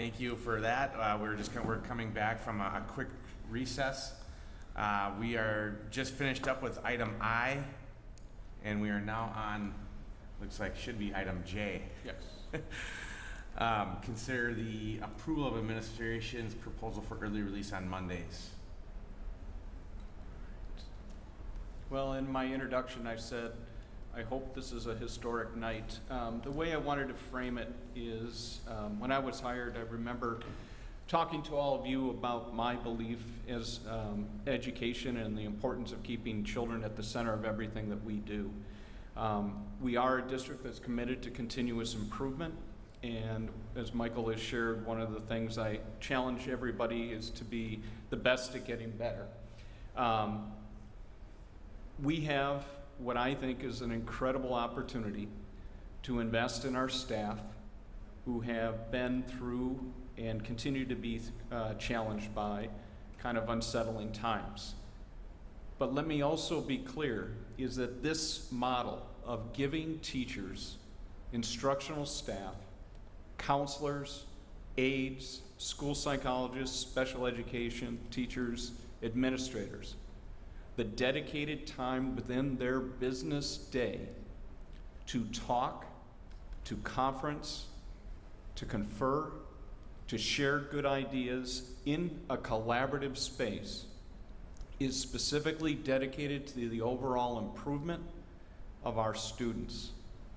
Thank you for that. We're coming back from a quick recess. We are just finished up with item I, and we are now on, looks like should be item J. Yes. Consider the approval of administration's proposal for early release on Mondays. Well, in my introduction, I said, I hope this is a historic night. The way I wanted to frame it is, when I was hired, I remember talking to all of you about my belief as education and the importance of keeping children at the center of everything that we do. We are a district that's committed to continuous improvement, and as Michael has shared, one of the things I challenge everybody is to be the best at getting better. We have what I think is an incredible opportunity to invest in our staff who have been through and continue to be challenged by kind of unsettling times. But let me also be clear, is that this model of giving teachers, instructional staff, counselors, aides, school psychologists, special education teachers, administrators, the dedicated time within their business day to talk, to conference, to confer, to share good ideas in a collaborative space is specifically dedicated to the overall improvement of our students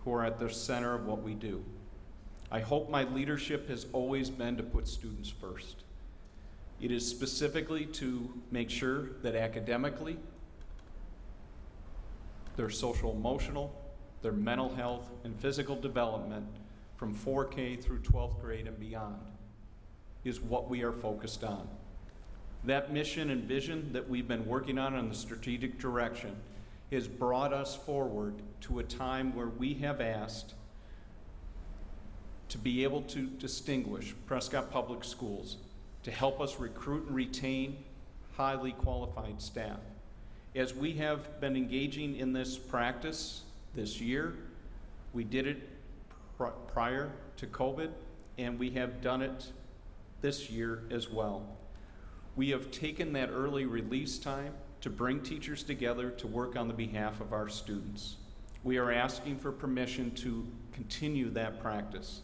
who are at the center of what we do. I hope my leadership has always been to put students first. It is specifically to make sure that academically, their social emotional, their mental health, and physical development from 4K through 12th grade and beyond is what we are focused on. That mission and vision that we've been working on the strategic direction has brought us forward to a time where we have asked to be able to distinguish Prescott Public Schools to help us recruit and retain highly qualified staff. As we have been engaging in this practice this year, we did it prior to COVID, and we have done it this year as well. We have taken that early release time to bring teachers together to work on the behalf of our students. We are asking for permission to continue that practice.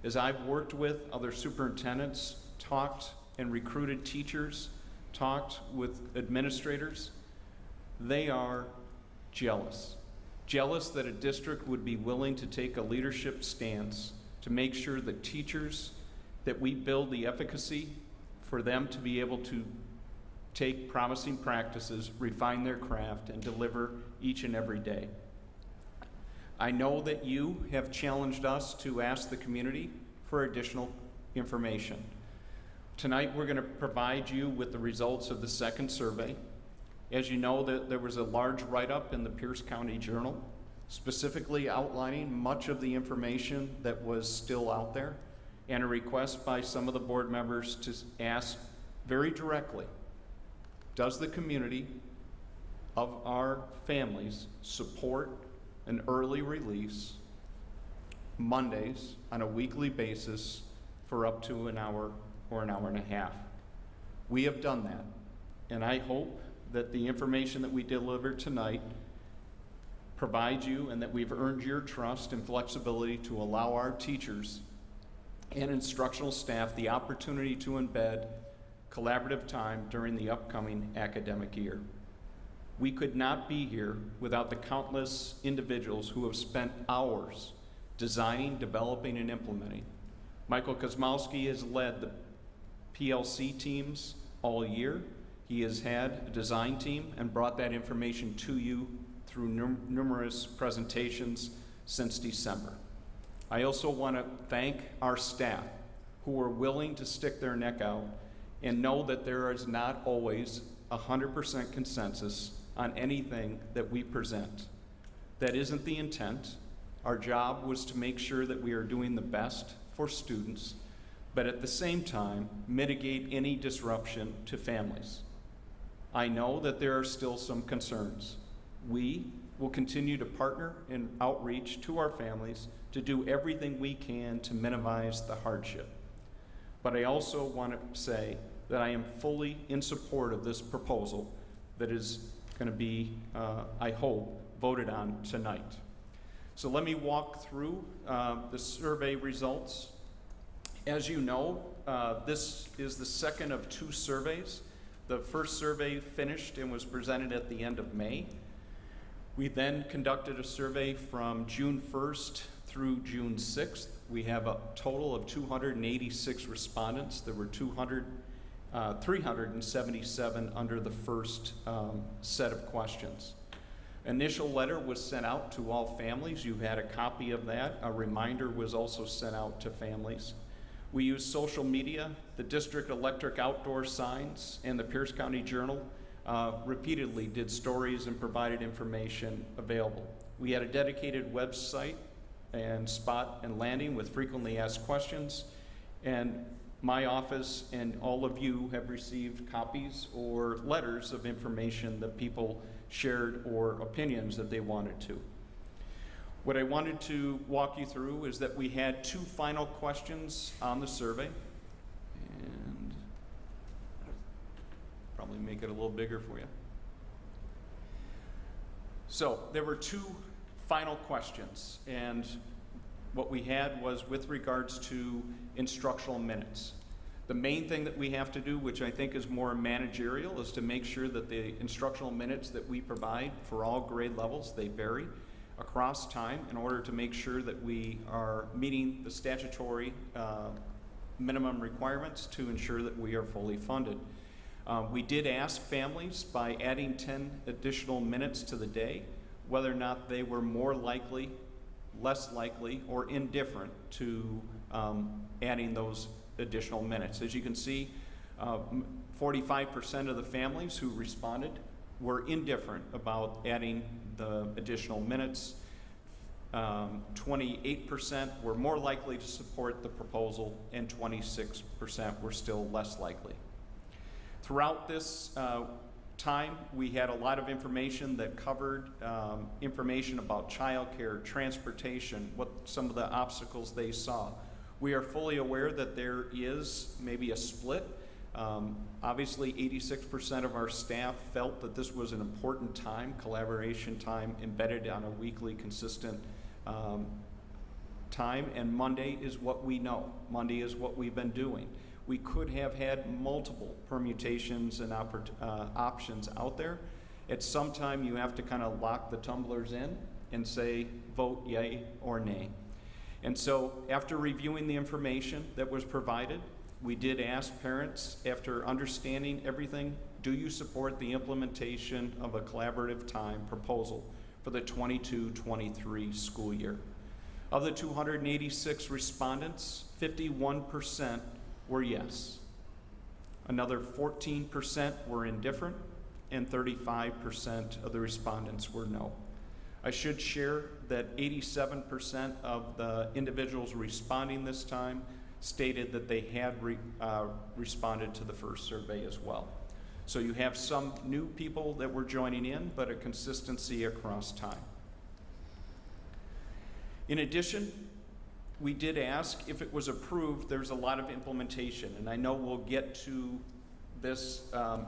As I've worked with other superintendents, talked and recruited teachers, talked with administrators, they are jealous. Jealous that a district would be willing to take a leadership stance to make sure that teachers, that we build the efficacy for them to be able to take promising practices, refine their craft, and deliver each and every day. I know that you have challenged us to ask the community for additional information. Tonight we're going to provide you with the results of the second survey. As you know, there was a large write-up in the Pierce County Journal, specifically outlining much of the information that was still out there, and a request by some of the board members to ask very directly, does the community of our families support an early release Mondays on a weekly basis for up to an hour or an hour and a half? We have done that, and I hope that the information that we deliver tonight provides you and that we've earned your trust and flexibility to allow our teachers and instructional staff the opportunity to embed collaborative time during the upcoming academic year. We could not be here without the countless individuals who have spent hours designing, developing, and implementing. Michael Kosmowski has led the PLC teams all year. He has had a design team and brought that information to you through numerous presentations since December. I also want to thank our staff who are willing to stick their neck out and know that there is not always 100% consensus on anything that we present. That isn't the intent. Our job was to make sure that we are doing the best for students, but at the same time, mitigate any disruption to families. I know that there are still some concerns. We will continue to partner in outreach to our families to do everything we can to minimize the hardship. But I also want to say that I am fully in support of this proposal that is going to be, I hope, voted on tonight. So let me walk through the survey results. As you know, this is the second of 2 surveys. The first survey finished and was presented at the end of May. We then conducted a survey from June 1st through June 6th. We have a total of 286 respondents. There were 377 under the first set of questions. Initial letter was sent out to all families. You've had a copy of that. A reminder was also sent out to families. We used social media, the district electric outdoor signs, and the Pierce County Journal repeatedly did stories and provided information available. We had a dedicated website and spot and landing with frequently asked questions, and my office and all of you have received copies or letters of information that people shared or opinions that they wanted to. What I wanted to walk you through is that we had 2 final questions on the survey, and probably make it a little bigger for you. So there were 2 final questions, and what we had was with regards to instructional minutes. The main thing that we have to do, which I think is more managerial, is to make sure that the instructional minutes that we provide for all grade levels, they vary across time in order to make sure that we are meeting the statutory minimum requirements to ensure that we are fully funded. We did ask families by adding 10 additional minutes to the day whether or not they were more likely, less likely, or indifferent to adding those additional minutes. As you can see, 45% of the families who responded were indifferent about adding the additional minutes. 28% were more likely to support the proposal, and 26% were still less likely. Throughout this time, we had a lot of information that covered information about childcare, transportation, what some of the obstacles they saw. We are fully aware that there is maybe a split. Obviously, 86% of our staff felt that this was an important time, collaboration time, embedded on a weekly, consistent time, and Monday is what we know. Monday is what we've been doing. We could have had multiple permutations and options out there. At some time, you have to kind of lock the tumblers in and say, vote yay or nay. And so after reviewing the information that was provided, we did ask parents, after understanding everything, do you support the implementation of a collaborative time proposal for the 22-23 school year? Of the 286 respondents, 51% were yes. Another 14% were indifferent, and 35% of the respondents were no. I should share that 87% of the individuals responding this time stated that they had responded to the first survey as well. So you have some new people that were joining in, but a consistency across time. In addition, we did ask if it was approved. There's a lot of implementation, and I know we'll get to this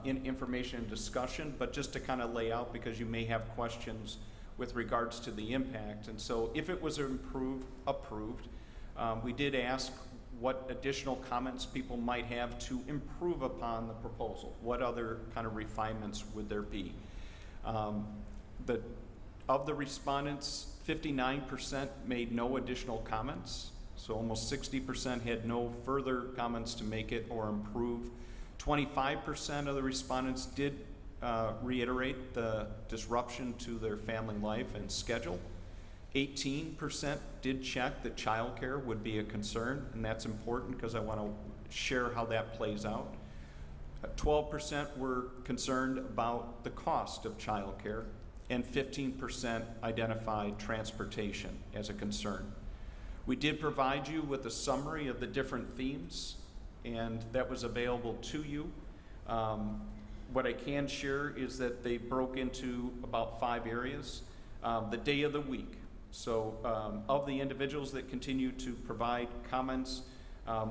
in information and discussion, but just to kind of lay out, because you may have questions with regards to the impact. And so if it was approved, we did ask what additional comments people might have to improve upon the proposal. What other kind of refinements would there be? Of the respondents, 59% made no additional comments, so almost 60% had no further comments to make it or improve. 25% of the respondents did reiterate the disruption to their family life and schedule. 18% did check that childcare would be a concern, and that's important because I want to share how that plays out. 12% were concerned about the cost of childcare, and 15% identified transportation as a concern. We did provide you with a summary of the different themes, and that was available to you. What I can share is that they broke into about 5 areas. The day of the week. So of the individuals that continue to provide comments,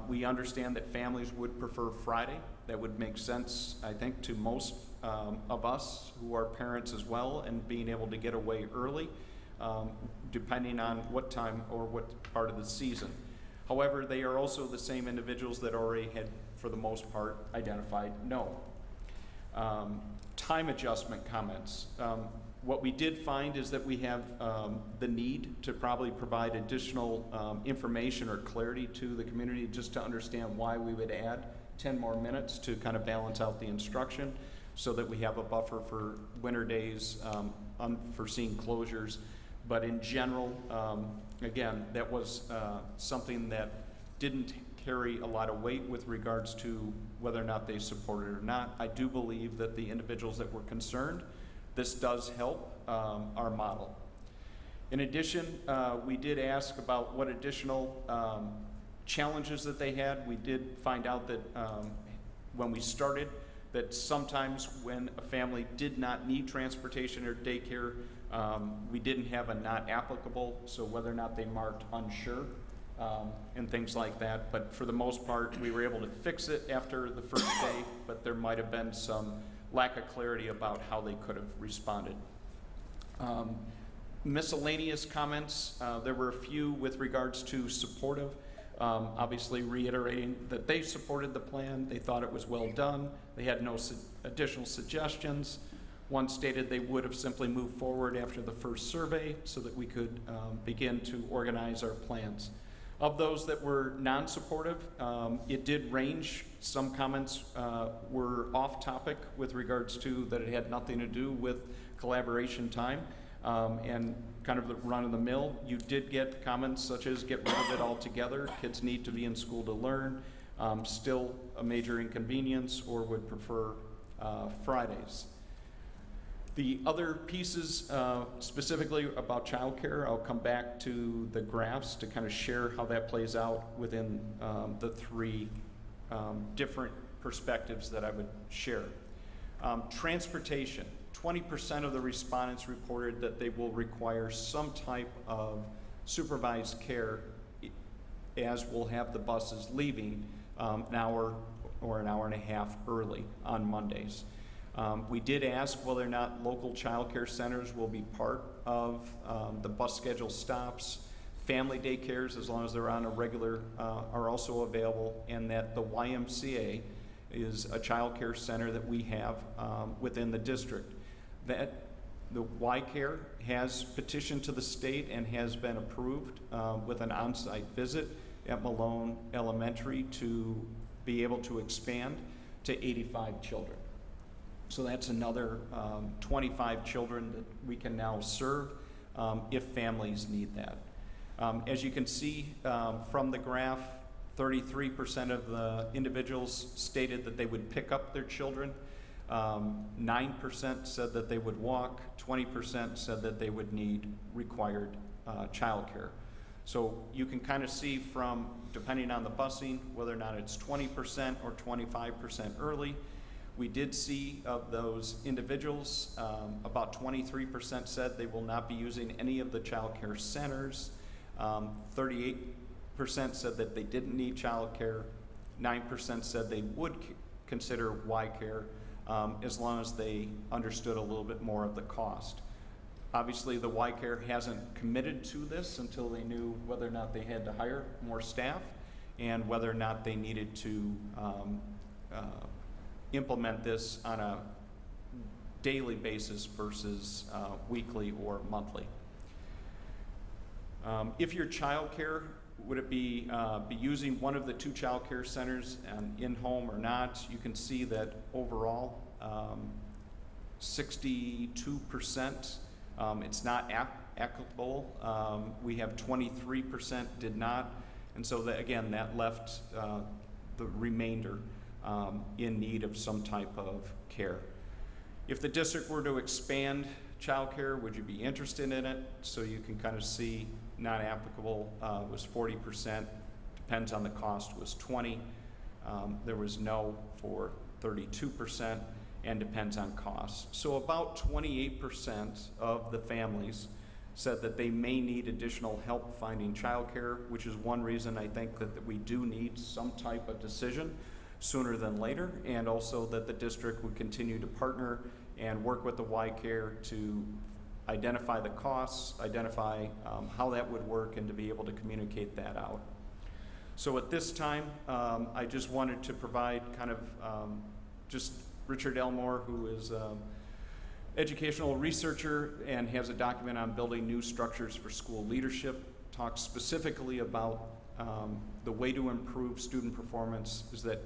We understand that families would prefer Friday. That would make sense, I think, to most of us who are parents as well, and being able to get away early, depending on what time or what part of the season. However, they are also the same individuals that already had, for the most part, identified no. Time adjustment comments. What we did find is that we have the need to probably provide additional information or clarity to the community, just to understand why we would add 10 more minutes to kind of balance out the instruction, so that we have a buffer for winter days, unforeseen closures. But in general, again, that was something that didn't carry a lot of weight with regards to whether or not they support it or not. I do believe that the individuals that were concerned, this does help our model. In addition, we did ask about what additional challenges that they had. We did find out that when we started, that sometimes when a family did not need transportation or daycare, we didn't have a not applicable, so whether or not they marked unsure and things like that. But for the most part, we were able to fix it after the first day, but there might have been some lack of clarity about how they could have responded. Miscellaneous comments, there were a few with regards to supportive. Obviously reiterating that they supported the plan, they thought it was well done, they had no additional suggestions. One stated they would have simply moved forward after the first survey so that we could begin to organize our plans. Of those that were non-supportive, it did range. Some comments were off topic with regards to that it had nothing to do with collaboration time and kind of the run-of-the-mill. You did get comments such as get rid of it altogether, kids need to be in school to learn, still a major inconvenience, or would prefer Fridays. The other pieces, specifically about childcare, I'll come back to the graphs to kind of share how that plays out within the three different perspectives that I would share. Transportation. 20% of the respondents reported that they will require some type of supervised care, as we'll have the buses leaving an hour or an hour and a half early on Mondays. We did ask whether or not local child care centers will be part of the bus schedule stops. Family daycares, as long as they're on a regular, are also available, and that the YMCA is a child care center that we have within the district. That the Y-Care has petitioned to the state and has been approved with an on-site visit at Malone Elementary to be able to expand to 85 children. So that's another 25 children that we can now serve if families need that. As you can see from the graph, 33% of the individuals stated that they would pick up their children. 9% said that they would walk. 20% said that they would need required childcare. So you can kind of see from, depending on the busing, whether or not it's 20% or 25% early. We did see of those individuals, about 23% said they will not be using any of the child care centers. 38% said that they didn't need child care. 9% said they would consider Y-Care as long as they understood a little bit more of the cost. Obviously, the Y-Care hasn't committed to this until they knew whether or not they had to hire more staff and whether or not they needed to implement this on a daily basis versus weekly or monthly. If your child care, would it be using one of the two child care centers in-home or not? You can see that overall 62% it's not applicable. We have 23% did not, and so that, again, that left the remainder in need of some type of care. If the district were to expand childcare, would you be interested in it? So you can kind of see not applicable was 40%, depends on the cost was 20%. There was no for 32%, and depends on cost. So about 28% of the families said that they may need additional help finding childcare, which is one reason I think that we do need some type of decision sooner than later, and also that the district would continue to partner and work with the Y-Care to identify the costs, identify how that would work, and to be able to communicate that out. So at this time, I just wanted to provide kind of just Richard Elmore, who is educational researcher and has a document on building new structures for school leadership, talks specifically about the way to improve student performance is that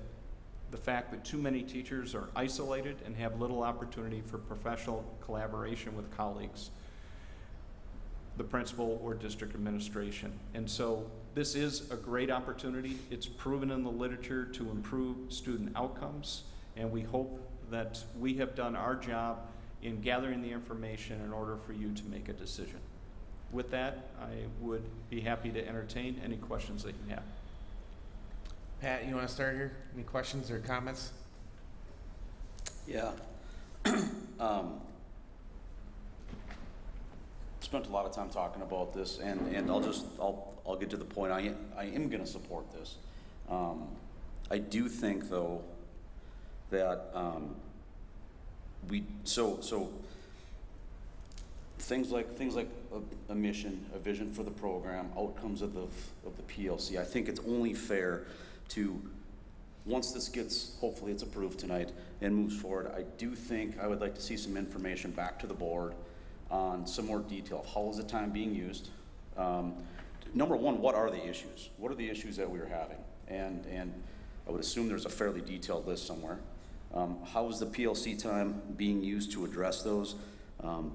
the fact that too many teachers are isolated and have little opportunity for professional collaboration with colleagues, the principal or district administration. And so this is a great opportunity. It's proven in the literature to improve student outcomes, and we hope that we have done our job in gathering the information in order for you to make a decision. With that, I would be happy to entertain any questions that you have. Pat, you want to start here? Any questions or comments? Yeah. Spent a lot of time talking about this, and I'll get to the point. I am going to support this. I do think though that things like a mission, a vision for the program, outcomes of the PLC. I think it's only fair to, once this gets, hopefully it's approved tonight and moves forward, I do think I would like to see some information back to the board on some more detail of how is the time being used. Number one, what are the issues? What are the issues that we're having? And I would assume there's a fairly detailed list somewhere. How is the PLC time being used to address those?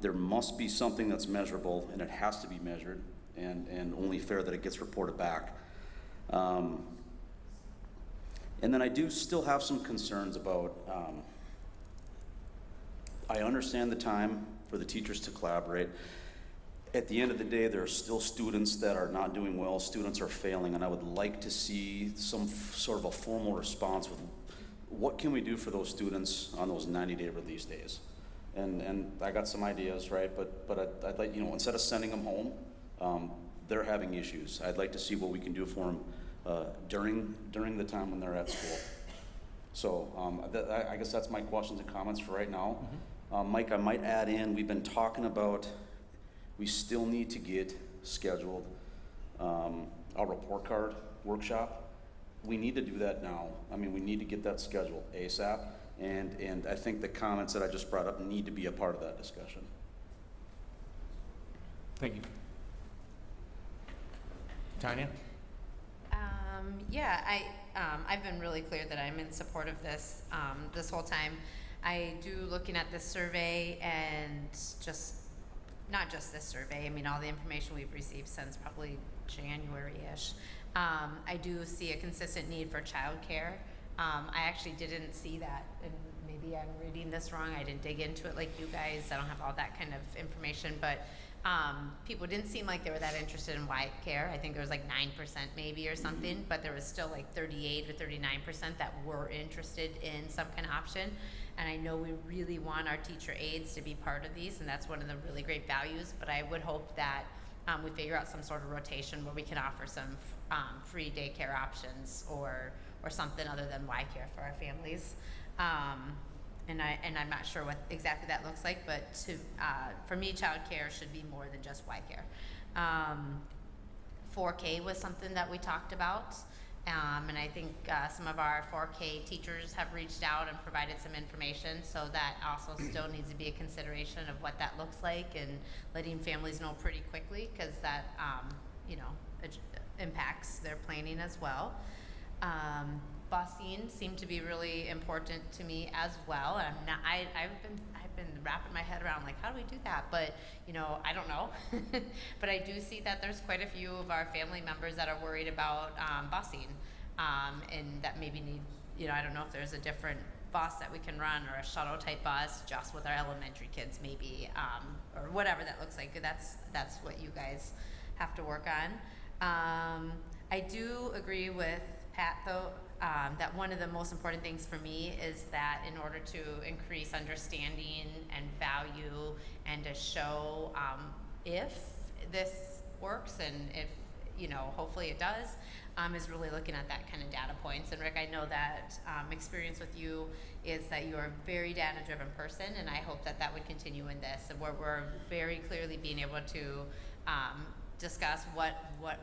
There must be something that's measurable, and it has to be measured, and only fair that it gets reported back. And then I do still have some concerns about, I understand the time for the teachers to collaborate. At the end of the day, there are still students that are not doing well, students are failing, and I would like to see some sort of a formal response with what can we do for those students on those 90-day release days. And I got some ideas, right? But I'd like, instead of sending them home, they're having issues. I'd like to see what we can do for them during the time when they're at school. So I guess that's my questions and comments for right now. Mm-hmm. Mike, I might add in, we've been talking about, we still need to get scheduled a report card workshop. We need to do that now. I mean, we need to get that scheduled ASAP. And I think the comments that I just brought up need to be a part of that discussion. Thank you. Tanya? Yeah, I've been really clear that I'm in support of this this whole time. I do, looking at this survey, and not just this survey, I mean all the information we've received since probably January-ish, I do see a consistent need for childcare. I actually didn't see that, and maybe I'm reading this wrong. I didn't dig into it like you guys. I don't have all that kind of information, but people didn't seem like they were that interested in Y-Care. I think there was like 9% maybe or something, but there was still like 38 or 39% that were interested in some kind of option. And I know we really want our teacher aides to be part of these, and that's one of the really great values, but I would hope that we figure out some sort of rotation where we can offer some free daycare options or something other than Y-Care for our families. And I'm not sure what exactly that looks like, but for me, childcare should be more than just Y-Care. 4K was something that we talked about, and I think some of our 4K teachers have reached out and provided some information, so that also still needs to be a consideration of what that looks like and letting families know pretty quickly, because that it impacts their planning as well. Busing seemed to be really important to me as well. And I've been wrapping my head around like, how do we do that? But I don't know. But I do see that there's quite a few of our family members that are worried about busing, and that maybe need, I don't know if there's a different bus that we can run, or a shuttle type bus just with our elementary kids maybe, or whatever that looks like. That's what you guys have to work on. I do agree with Pat though, that one of the most important things for me is that in order to increase understanding and value and to show if this works, and if, you know, hopefully it does, is really looking at that kind of data points. And Rick, I know that experience with you is that you're a very data-driven person, and I hope that that would continue in this, and where we're very clearly being able to discuss what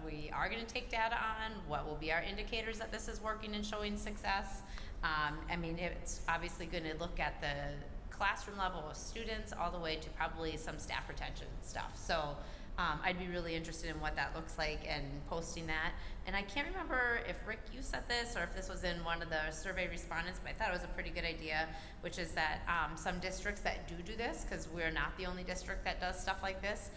we are going to take data on, what will be our indicators that this is working and showing success. I mean, it's obviously going to look at the classroom level of students all the way to probably some staff retention stuff. So I'd be really interested in what that looks like and posting that. And I can't remember if Rick, you said this, or if this was in one of the survey respondents, but I thought it was a pretty good idea, which is that some districts that do this, because we're not the only district that does stuff like this,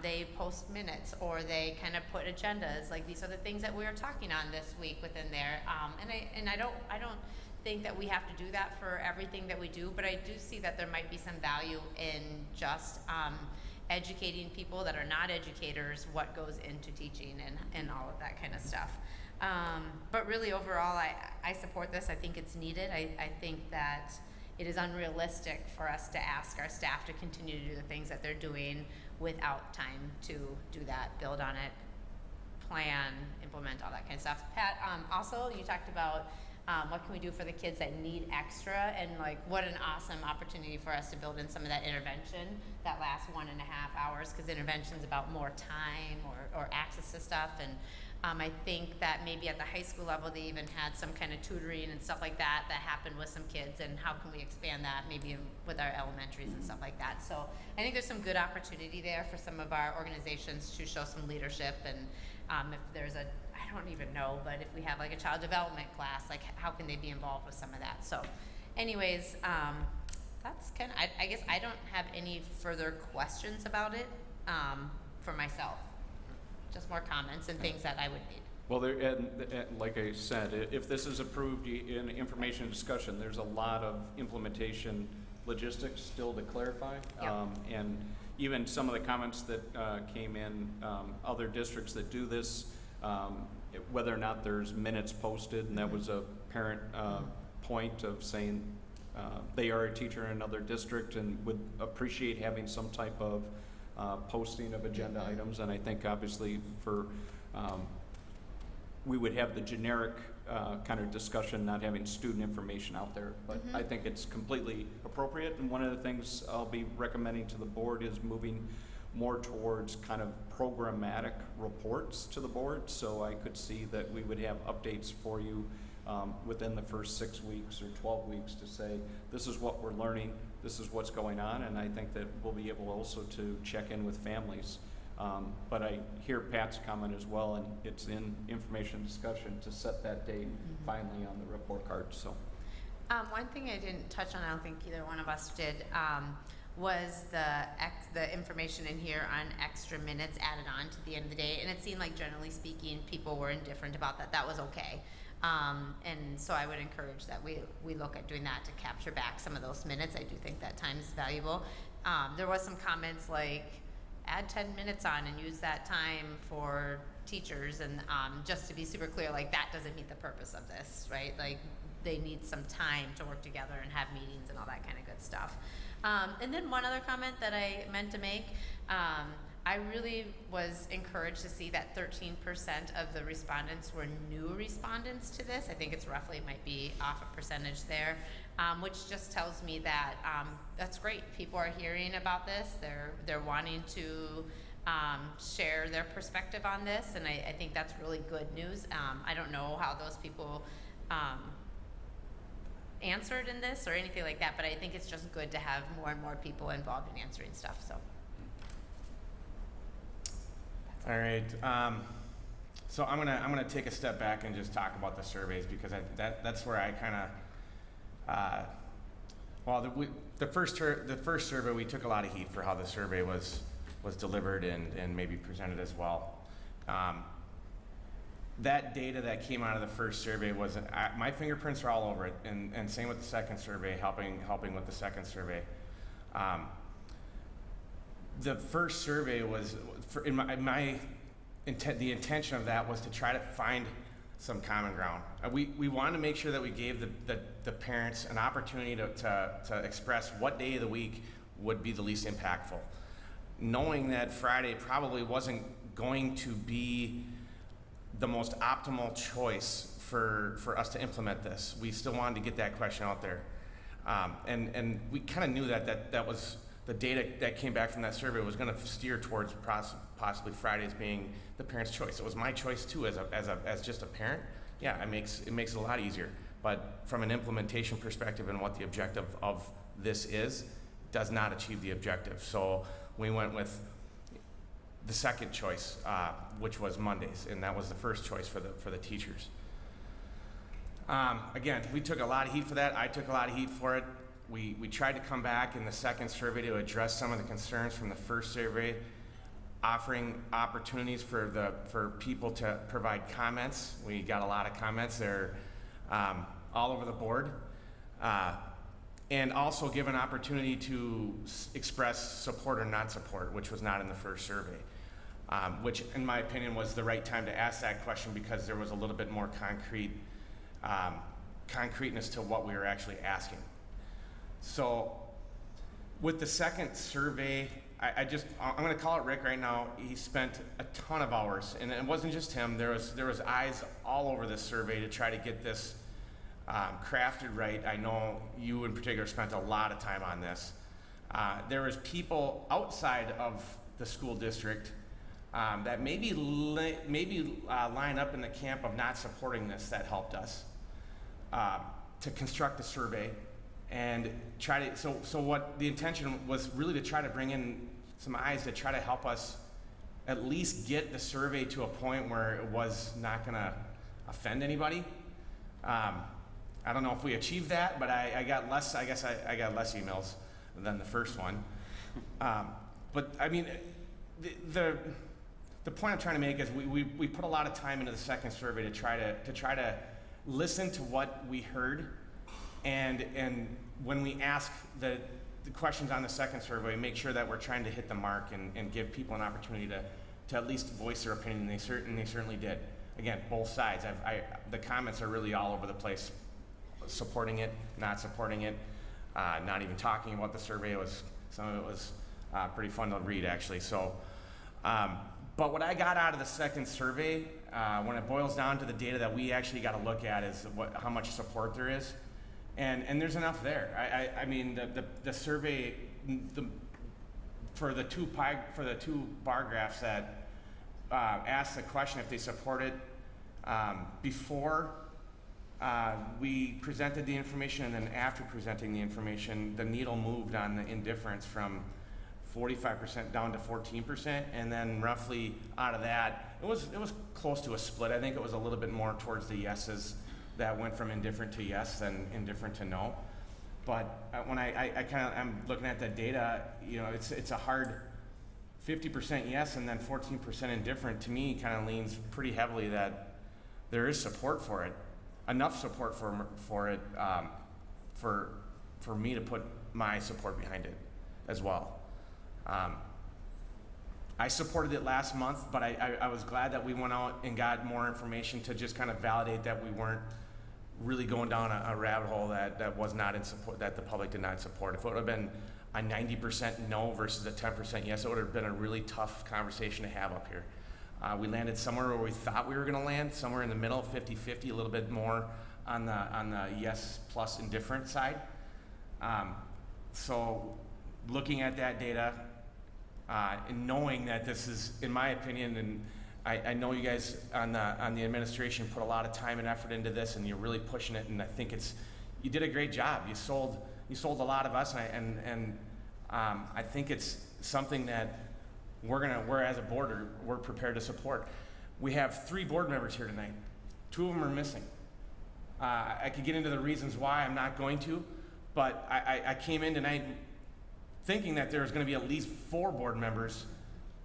they post minutes, or they kind of put agendas, like these are the things that we are talking on this week within there. And I don't think that we have to do that for everything that we do, but I do see that there might be some value in just educating people that are not educators what goes into teaching and all of that kind of stuff. But really overall, I support this. I think it's needed. I think that it is unrealistic for us to ask our staff to continue to do the things that they're doing without time to do that, build on it, plan, implement, all that kind of stuff. Pat, also you talked about what can we do for the kids that need extra, and like what an awesome opportunity for us to build in some of that intervention that lasts 1.5 hours, because intervention is about more time or access to stuff. And I think that maybe at the high school level they even had some kind of tutoring and stuff like that happened with some kids, and how can we expand that maybe with our elementaries and stuff like that. So I think there's some good opportunity there for some of our organizations to show some leadership, and if there's I don't even know, but if we have like a child development class, like how can they be involved with some of that? So anyways, that's kind of, I guess I don't have any further questions about it for myself. Just more comments and things that I would need. Well, and like I said, if this is approved in information discussion, there's a lot of implementation logistics still to clarify. Yep. And even some of the comments that came in, other districts that do this, whether or not there's minutes posted, and that was a parent point of saying they are a teacher in another district and would appreciate having some type of posting of agenda items. And I think obviously for we would have the generic kind of discussion, not having student information out there, but I think it's completely appropriate. And one of the things I'll be recommending to the board is moving more towards kind of programmatic reports to the board. So I could see that we would have updates for you within the first 6 weeks or 12 weeks to say, this is what we're learning, this is what's going on. And I think that we'll be able also to check in with families. But I hear Pat's comment as well, and it's in information discussion to set that date finally on the report card. So one thing I didn't touch on, I don't think either one of us did, was the information in here on extra minutes added on to the end of the day. And it seemed like generally speaking, people were indifferent about that. That was okay. And so I would encourage that we look at doing that to capture back some of those minutes. I do think that time is valuable. There was some comments like, add 10 minutes on and use that time for teachers. And just to be super clear, like that doesn't meet the purpose of this, right? Like they need some time to work together and have meetings and all that kind of good stuff. And then one other comment that I meant to make, I really was encouraged to see that 13% of the respondents were new respondents to this. I think it's roughly, it might be off a percentage there, which just tells me that that's great. People are hearing about this. They're wanting to share their perspective on this, and I think that's really good news. I don't know how those people answered in this or anything like that, but I think it's just good to have more and more people involved in answering stuff. So. All right. So I'm gonna take a step back and just talk about the surveys, because that's where I kind of the first survey, we took a lot of heat for how the survey was delivered and maybe presented as well. That data that came out of the first survey was my fingerprints are all over it, and same with the second survey, helping with the second survey. The first survey was, the intention of that was to try to find some common ground. We wanted to make sure that we gave the parents an opportunity to express what day of the week would be the least impactful. knowing that Friday probably wasn't going to be the most optimal choice for us to implement this. We still wanted to get that question out there. And we kind of knew that was the data that came back from that survey was going to steer towards possibly Fridays being the parent's choice. It was my choice too, as just a parent. Yeah, it makes it a lot easier. But from an implementation perspective and what the objective of this is, does not achieve the objective. So we went with the second choice, which was Mondays, and that was the first choice for the teachers. Again, we took a lot of heat for that. I took a lot of heat for it. We tried to come back in the second survey to address some of the concerns from the first survey, offering opportunities for people to provide comments. We got a lot of comments. They're all over the board. And also give an opportunity to express support or not support, which was not in the first survey. Which, in my opinion, was the right time to ask that question because there was a little bit more concreteness to what we were actually asking. So, with the second survey, I'm going to call it Rick right now. He spent a ton of hours, and it wasn't just him. There was eyes all over this survey to try to get this crafted right. I know you in particular spent a lot of time on this. There was people outside of the school district that maybe line up in the camp of not supporting this that helped us to construct the survey and try to. So what the intention was really to try to bring in some eyes to try to help us at least get the survey to a point where it was not going to offend anybody. I don't know if we achieved that, but I got less. I guess I got less emails than the first one. But I mean, the point I'm trying to make is we put a lot of time into the second survey to try to listen to what we heard, and when we ask the questions on the second survey, make sure that we're trying to hit the mark and give people an opportunity to at least voice their opinion. And they certainly did. Again, both sides. The comments are really all over the place. Supporting it, not supporting it, not even talking about the survey. Some of it was pretty fun to read, actually. So, but what I got out of the second survey, when it boils down to the data that we actually got to look at, is how much support there is, and there's enough there. I mean, the survey, for the two bar graphs that asked the question if they support it before. We presented the information, and then after presenting the information, the needle moved on the indifference from 45% down to 14%, and then roughly out of that, it was close to a split. I think it was a little bit more towards the yeses that went from indifferent to yes than indifferent to no. But when I'm looking at that data, it's a hard 50% yes and then 14% indifferent. To me, kind of leans pretty heavily that there is support for it. Enough support for it for me to put my support behind it as well. I supported it last month, but I was glad that we went out and got more information to just kind of validate that we weren't really going down a rabbit hole that was not in support, that the public did not support. If it would have been a 90% no versus a 10% yes, it would have been a really tough conversation to have up here. We landed somewhere where we thought we were going to land, somewhere in the middle, 50-50, a little bit more on the yes plus indifferent side. So looking at that data and knowing that this is, in my opinion, and I know you guys on the administration put a lot of time and effort into this, and you're really pushing it, and I think you did a great job. You sold a lot of us, and I think it's something that we're as a board, we're prepared to support. We have 3 board members here tonight. 2 of them are missing. I could get into the reasons why. I'm not going to, but I came in tonight thinking that there was going to be at least 4 board members,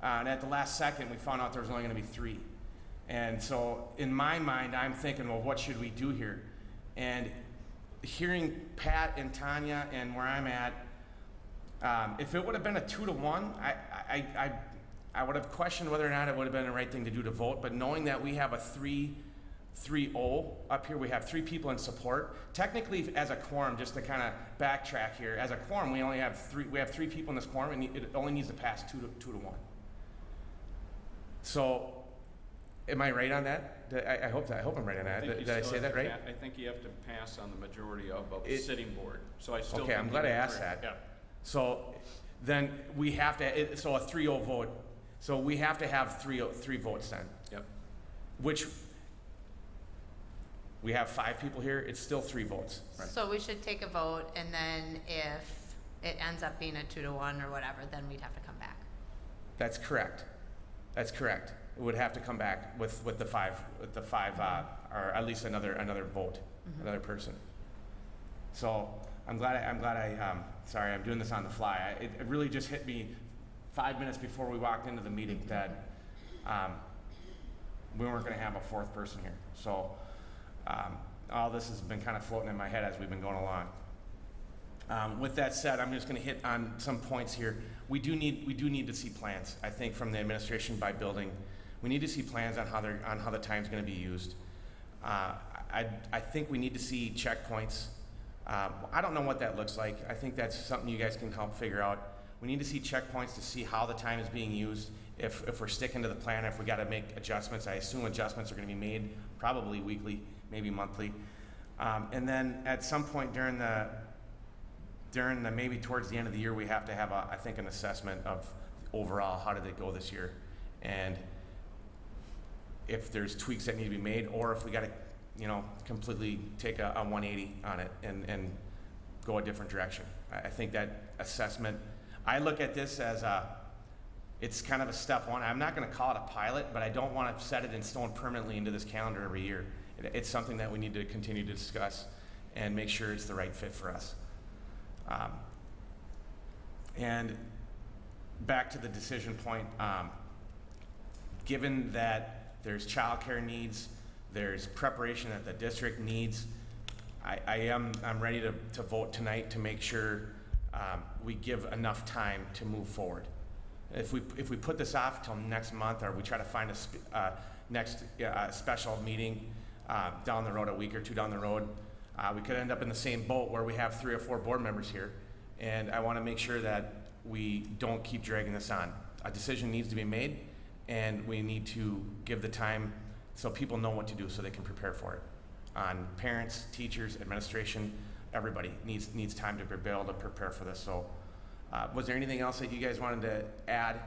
and at the last second we found out there was only going to be 3. And so in my mind, I'm thinking, well, what should we do here? And hearing Pat and Tanya and where I'm at, if it would have been a 2-to-1, I would have questioned whether or not it would have been the right thing to do to vote. But knowing that we have a 3-0 up here. We have 3 people in support. Technically, as a quorum, just to kind of backtrack here, as a quorum, we only have 3. We have 3 people in this quorum, and it only needs to pass 2 to 1. So, am I right on that? I hope I'm right on that. Did I say that right? I think you have to pass on the majority of a It- sitting board, so I still. Okay, think I'm you glad I did asked correct. that. So then we have to. So a 3-0 vote. So we have to have 3 votes then. Yep. Which we have 5 people here. It's still 3 votes. Right. So we should take a vote, and then if it ends up being a 2 to 1 or whatever, then we'd have to come back. That's correct. That's correct. It would have to come back with the 5 or at least another vote, another person. So I'm glad I sorry, I'm doing this on the fly. It really just hit me 5 minutes before we walked into the meeting that we weren't going to have a 4th person here. So all this has been kind of floating in my head as we've been going along. With that said, I'm just going to hit on some points here. We do need to see plans. I think from the administration by building, we need to see plans on how the time's going to be used. I think we need to see checkpoints. I don't know what that looks like. I think that's something you guys can help figure out. We need to see checkpoints to see how the time is being used. If we're sticking to the plan, if we got to make adjustments, I assume adjustments are going to be made probably weekly, maybe monthly. And then at some point during the maybe towards the end of the year, we have to have I think an assessment of overall how did it go this year, and if there's tweaks that need to be made, or if we got to completely take a 180 on it and go a different direction. I think that assessment, I look at this as it's kind of a step 1. I'm not going to call it a pilot, but I don't want to set it in stone permanently into this calendar every year. It's something that we need to continue to discuss and make sure it's the right fit for us. And back to the decision point, given that there's childcare needs, there's preparation that the district needs, I'm ready to vote tonight to make sure we give enough time to move forward. If we put this off till next month, or we try to find a next special meeting down the road, a week or 2 down the road, we could end up in the same boat where we have 3 or 4 board members here. And I want to make sure that we don't keep dragging this on. A decision needs to be made, and we need to give the time so people know what to do so they can prepare for it. On parents, teachers, administration, everybody needs time to be able to prepare for this. So was there anything else that you guys wanted to add?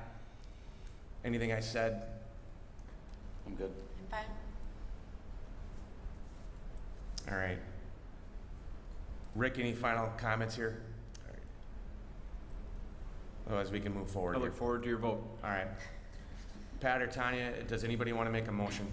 Anything I said? I'm good. I'm fine. All right. Rick, any final comments here? All right. Otherwise, we can move forward I here. look forward to your vote. All right. Pat or Tanya, does anybody want to make a motion?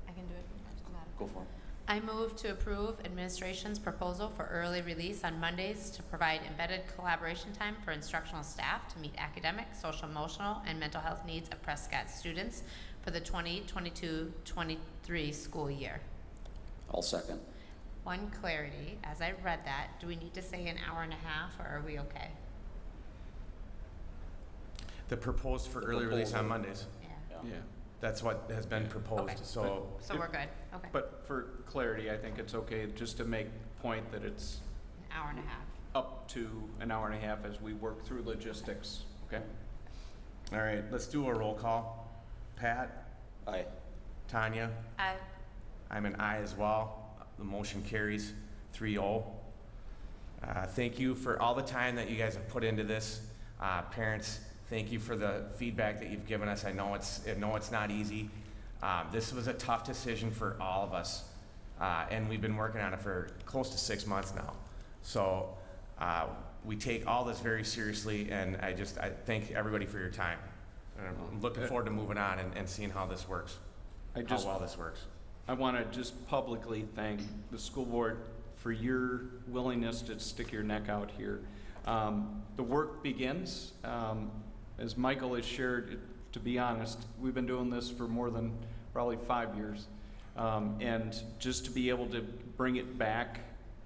I can do it. Doesn't matter. Go for it. I move to approve administration's proposal for early release on Mondays to provide embedded collaboration time for instructional staff to meet academic, social, emotional, and mental health needs of Prescott students for the 2022-23 school year. I'll second. One clarity, as I read that, do we need to say an hour and a half, or are we okay? The proposed for The early release on proposal. Mondays. Yeah. Yeah. That's what has been proposed. Okay. So So we're good, okay. But for clarity, I think it's okay just to make point that it's An hour and a half. up to an hour and a half as we work through logistics, okay? all right, let's do a roll call. Pat, Aye. Tanya, I'm an aye as well. The motion carries 3-0. Thank you for all the time that you guys have put into this. Parents, thank you for the feedback that you've given us. I know it's not easy. This was a tough decision for all of us, and we've been working on it for close to 6 months now. So we take all this very seriously, and I thank everybody for your time. And I'm looking forward to moving on and seeing how this works, how well this works. I want to just publicly thank the school board for your willingness to stick your neck out here. The work begins, as Michael has shared, to be honest, we've been doing this for more than probably 5 years. And just to be able to bring it back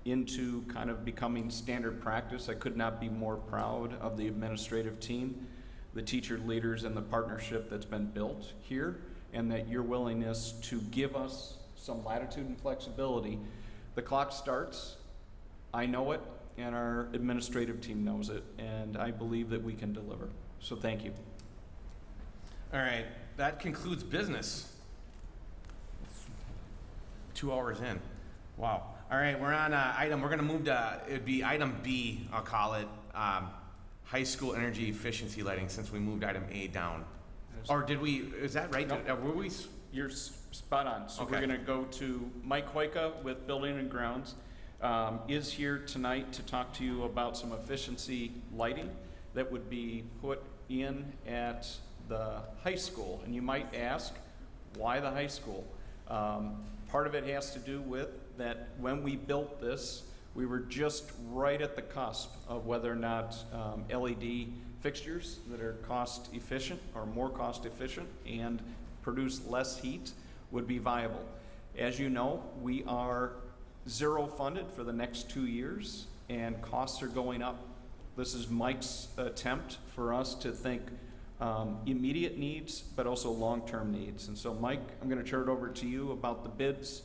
into kind of becoming standard practice, I could not be more proud of the administrative team, the teacher leaders, and the partnership that's been built here. and that your willingness to give us some latitude and flexibility. The clock starts, I know it, and our administrative team knows it, and I believe that we can deliver. So thank you. All right, that concludes business. 2 hours in. Wow. All right, we're on we're gonna move to, it'd be item B, I'll call it, high school energy efficiency lighting, since we moved item A down. Or did we, is that right? Nope. Were we, You're spot on. So we're Okay. going to go to Mike Hoika with Building and Grounds. Is here tonight to talk to you about some efficiency lighting that would be put in at the high school. And you might ask, why the high school? Part of it has to do with that when we built this, we were just right at the cusp of whether or not LED fixtures that are cost efficient or more cost efficient and produce less heat would be viable. As you know, we are zero funded for the next 2 years and costs are going up. This is Mike's attempt for us to think immediate needs, but also long-term needs. And so Mike, I'm gonna turn it over to you about the bids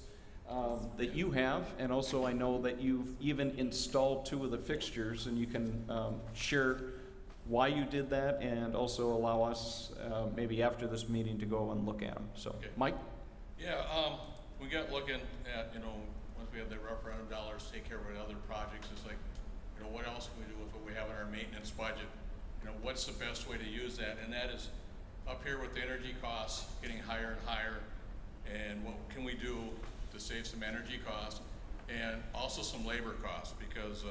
that you have, and also I know that you've even installed 2 of the fixtures, and you can share why you did that, and also allow us, maybe after this meeting, to go and look at them. So, Okay. Mike? Yeah, we got looking at, once we have the referendum dollars, take care of our other projects, it's like, what else can we do with what we have in our maintenance budget? What's the best way to use that? And that is up here with the energy costs getting higher and higher, and what can we do to save some energy costs, and also some labor costs, because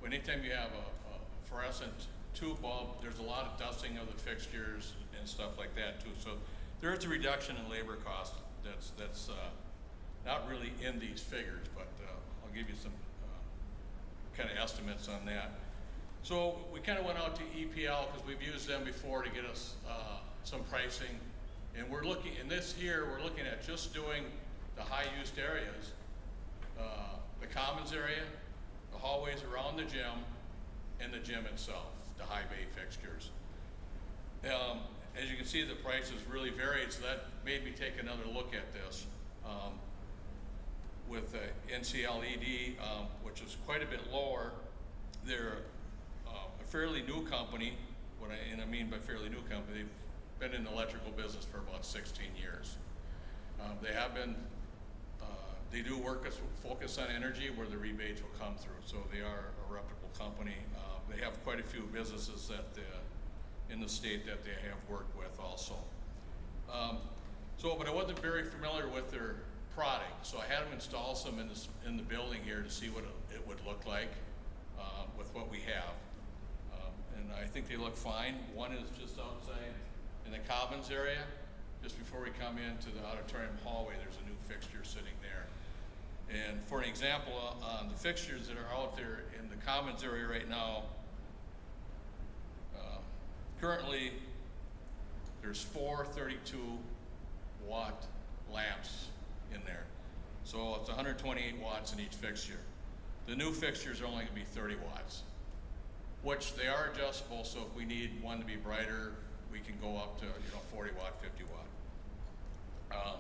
anytime you have a fluorescent tube bulb, there's a lot of dusting of the fixtures and stuff like that too. So there is a reduction in labor costs that's not really in these figures, but I'll give you some kind of estimates on that. So we kind of went out to EPL because we've used them before to get us some pricing, and we're looking, in this year, we're looking at just doing the high-used areas, the commons area, the hallways around the gym, and the gym itself, the high bay fixtures. As you can see, the prices really varied, so that made me take another look at this. With NCLED, which is quite a bit lower, they're a fairly new company. And I mean by fairly new company, they've been in the electrical business for about 16 years. They have been, they do focus on energy where the rebates will come through, so they are a reputable company. They have quite a few businesses that in the state that they have worked with also. But I wasn't very familiar with their product, so I had them install some in the building here to see what it would look like with what we have. And I think they look fine. One is just outside in the commons area, just before we come into the auditorium hallway. There's a new fixture sitting there. And for an example, on the fixtures that are out there in the commons area right now, currently there's 4 32-watt lamps in there. So it's 128 watts in each fixture. The new fixtures are only going to be 30 watts, which they are adjustable, so if we need one to be brighter, we can go up to 40 watt, 50 watt. I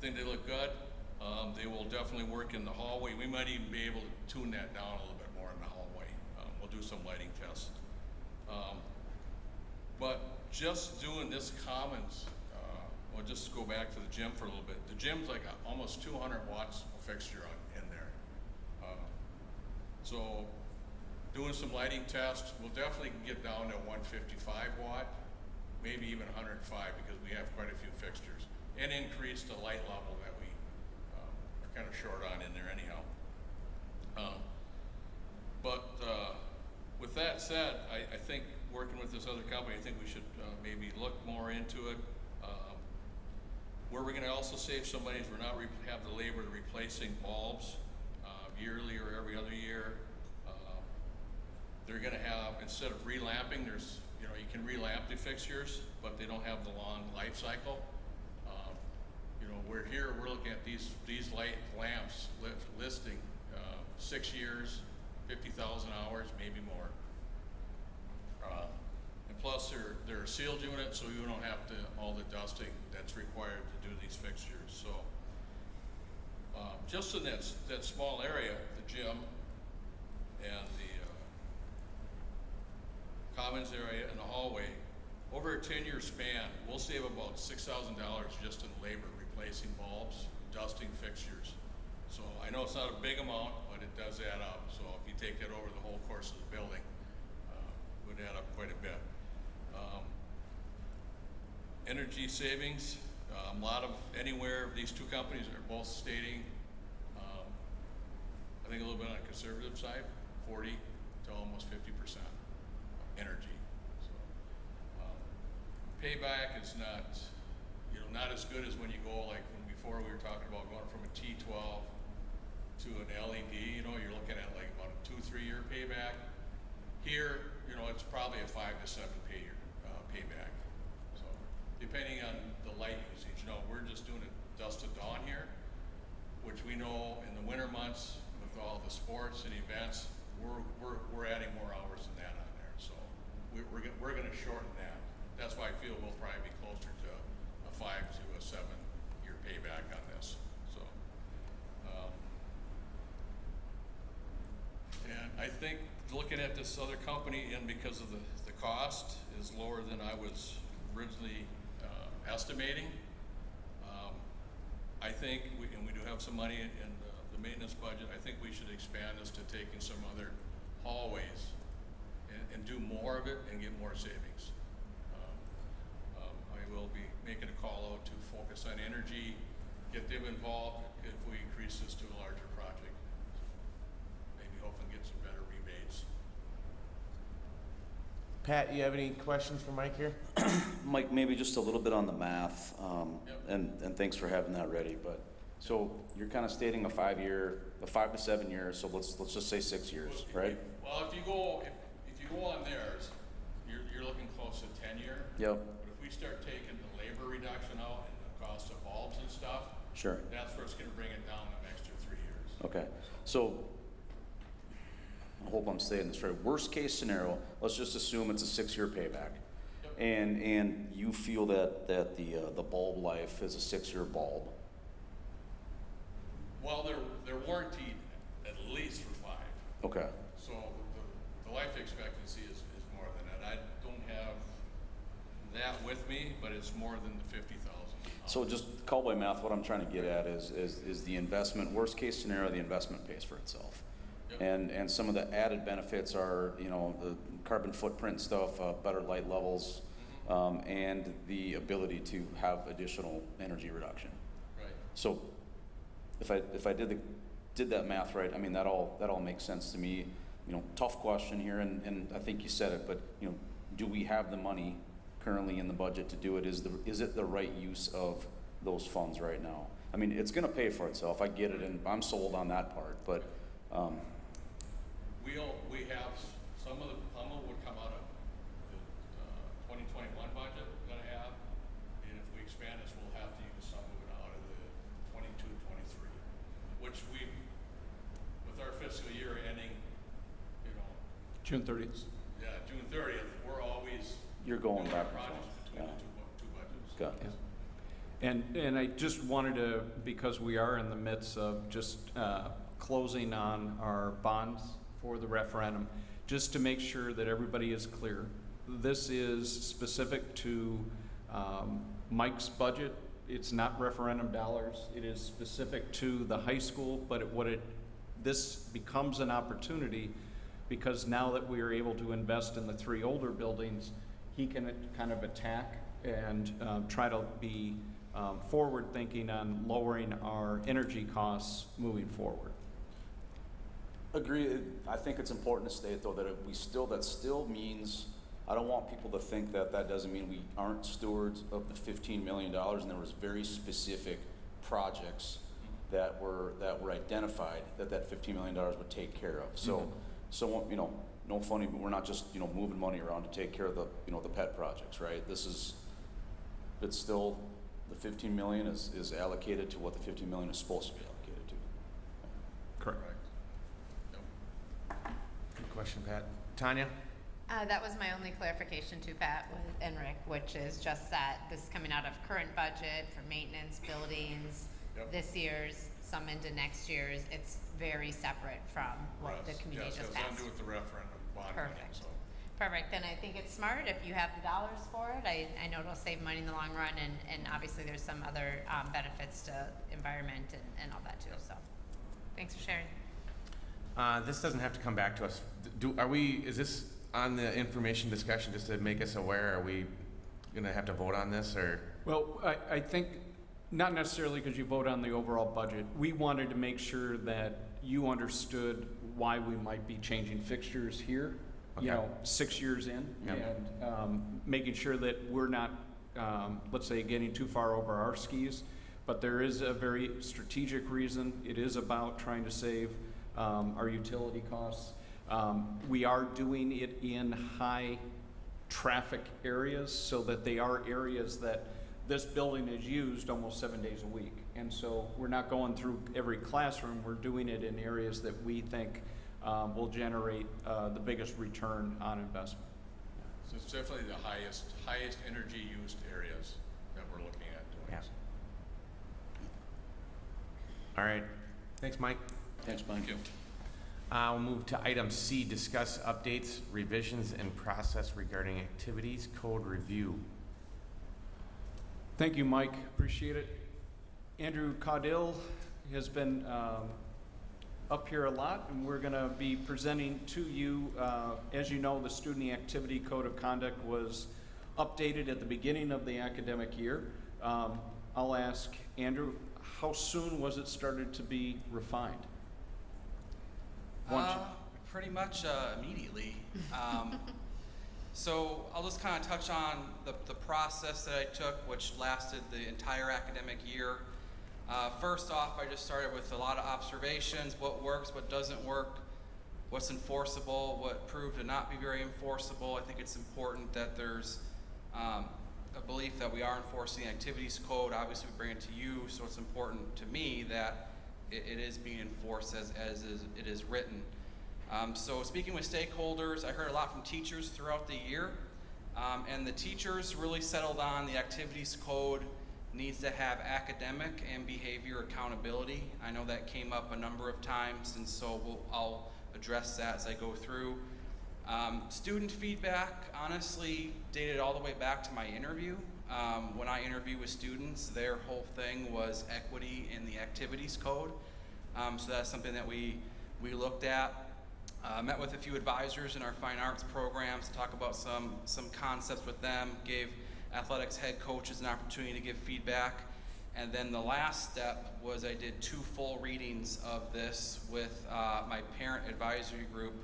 think they look good. They will definitely work in the hallway. We might even be able to tune that down a little bit more in the hallway. We'll do some lighting tests. But just doing this commons, we'll just go back to the gym for a little bit. The gym's like almost 200 watts of fixture in there. So doing some lighting tests, we'll definitely get down to 155 watt, maybe even 105, because we have quite a few fixtures, and increase the light level that we are kind of short on in there anyhow. With that said, I think working with this other company, I think we should maybe look more into it. Where we're going to also save some money is we're not have the labor to replacing bulbs yearly or every other year. They're going to have, instead of relamping, there's, you can relamp the fixtures, but they don't have the long life cycle. We're looking at these light lamps listing 6 years, 50,000 hours, maybe more. And plus they're a sealed unit, so you don't have to, all the dusting that's required to do these fixtures, so. Just in that small area, the gym and the commons area and the hallway, over a 10-year span, we'll save about $6,000 just in labor, replacing bulbs, dusting fixtures. So I know it's not a big amount, but it does add up. So if you take that over the whole course of the building, it would add up quite a bit. Energy savings, a lot of anywhere, these two companies are both stating, I think a little bit on the conservative side, 40 to almost 50% energy. So, payback is not, not as good as when you go like when before we were talking about going from a T12 to an LED. You're looking at like about a 2-3 year payback. Here, it's probably a 5 to 7 payback. So, depending on the light usage, we're just doing it dusk to dawn here, which we know in the winter months with all the sports and events, we're adding more hours than that on there. So we're going to shorten that. That's why I feel we'll probably be closer to a 5 to a 7 year payback on this. So, and I think looking at this other company, and because of the cost is lower than I was originally estimating, I think we do have some money in the maintenance budget. I think we should expand this to taking some other hallways and do more of it and get more savings. I will be making a call out to focus on energy, get them involved if we increase this to a larger project. Maybe hopefully get some better rebates. Pat, you have any questions for Mike here? Mike, maybe just a little bit on the math, Yep. and thanks for having that ready, but, so you're kind of stating a 5 to 7 years, so let's just say 6 years, right? Well, if you go on theirs, you're looking close to 10-year. Yep, But if we start taking the labor reduction out and the cost of bulbs and stuff, sure, that's where it's gonna bring it down the next 3 years. okay. So, I hope I'm saying this right. Worst case scenario, let's just assume it's a 6-year payback. Yep. And you feel that the bulb life is a 6-year bulb. Well, they're warranted at least for 5. Okay, So the life expectancy is more than that. I don't have that with me, but it's more than the 50,000. so just cowboy math, what I'm trying to get at is the investment, worst case scenario, the investment pays for itself. Yep. And some of the added benefits are, the carbon footprint stuff, better light levels, and the ability to have additional energy reduction. Right. So if I did that math right, I mean, that all makes sense to me. Tough question here, and I think you said it, but do we have the money currently in the budget to do it? Is it the right use of those funds right now? I mean, it's going to pay for itself. I get it, and I'm sold on that part. But We have some of it would come out of the 2021 budget we're gonna have, and if we expand this, we'll have to use some of it out of the 22-23, which with our fiscal year ending, June 30th. June 30th, we're always you're going doing our back and projects forth. between Yeah. the two budgets. Okay. And I just wanted to, because we are in the midst of just closing on our bonds for the referendum, just to make sure that everybody is clear. This is specific to Mike's budget. It's not referendum dollars. It is specific to the high school, but this becomes an opportunity because now that we are able to invest in the 3 older buildings, he can kind of attack and try to be forward-thinking on lowering our energy costs moving forward. Agree. I think it's important to state though that that still means, I don't want people to think that doesn't mean we aren't stewards of the $15 million, and there was very specific projects that were identified that $15 million would take care of. So, no funny, but we're not just moving money around to take care of the pet projects, right? It's still, the $15 million is allocated to what the $15 million is supposed to be allocated to. Correct. Yep. Good question, Pat. Tanya? That was my only clarification to Pat and Rick, which is just that this is coming out of current budget for maintenance, buildings, Yep. this year's, some into next year's. It's very separate from what the community Yes, just it has passed. nothing to do with the referendum bond money, Perfect. so. Perfect, and I think it's smart if you have the dollars for it. I know it'll save money in the long run, and obviously there's some other benefits to environment and all that too, so. Thanks for sharing. This doesn't have to come back to us. Is this on the information discussion just to make us aware? Are we gonna have to vote on this, or? Well, I think, not necessarily because you vote on the overall budget. We wanted to make sure that you understood why we might be changing fixtures here, you Okay. know, 6 years in. Yep. And making sure that we're not, let's say, getting too far over our skis. But there is a very strategic reason. It is about trying to save our utility costs. We are doing it in high traffic areas so that they are areas that this building is used almost 7 days a week. And so we're not going through every classroom, we're doing it in areas that we think will generate the biggest return on investment. So it's definitely the highest energy used areas that we're looking at doing. Yeah. All right, thanks, Mike. Thanks, Mike. Thank you. We'll move to item C, discuss updates, revisions, and process regarding activities code review. Thank you, Mike. Appreciate it. Andrew Caudill has been up here a lot, and we're going to be presenting to you. As you know, the Student Activity Code of Conduct was updated at the beginning of the academic year. I'll ask Andrew, how soon was it started to be refined? Once you- Pretty much immediately. So I'll just kind of touch on the process that I took, which lasted the entire academic year. First off, I just started with a lot of observations, what works, what doesn't work, what's enforceable, what proved to not be very enforceable. I think it's important that there's a belief that we are enforcing the activities code. Obviously, we bring it to you, so it's important to me that it is being enforced as it is written. So speaking with stakeholders, I heard a lot from teachers throughout the year, and the teachers really settled on the activities code needs to have academic and behavior accountability. I know that came up a number of times, and so I'll address that as I go through. Student feedback, honestly, dated all the way back to my interview. When I interview with students, their whole thing was equity in the activities code. So that's something that we looked at. Met with a few advisors in our fine arts programs to talk about some concepts with them, gave athletics head coaches an opportunity to give feedback. And then the last step was I did 2 full readings of this with my parent advisory group,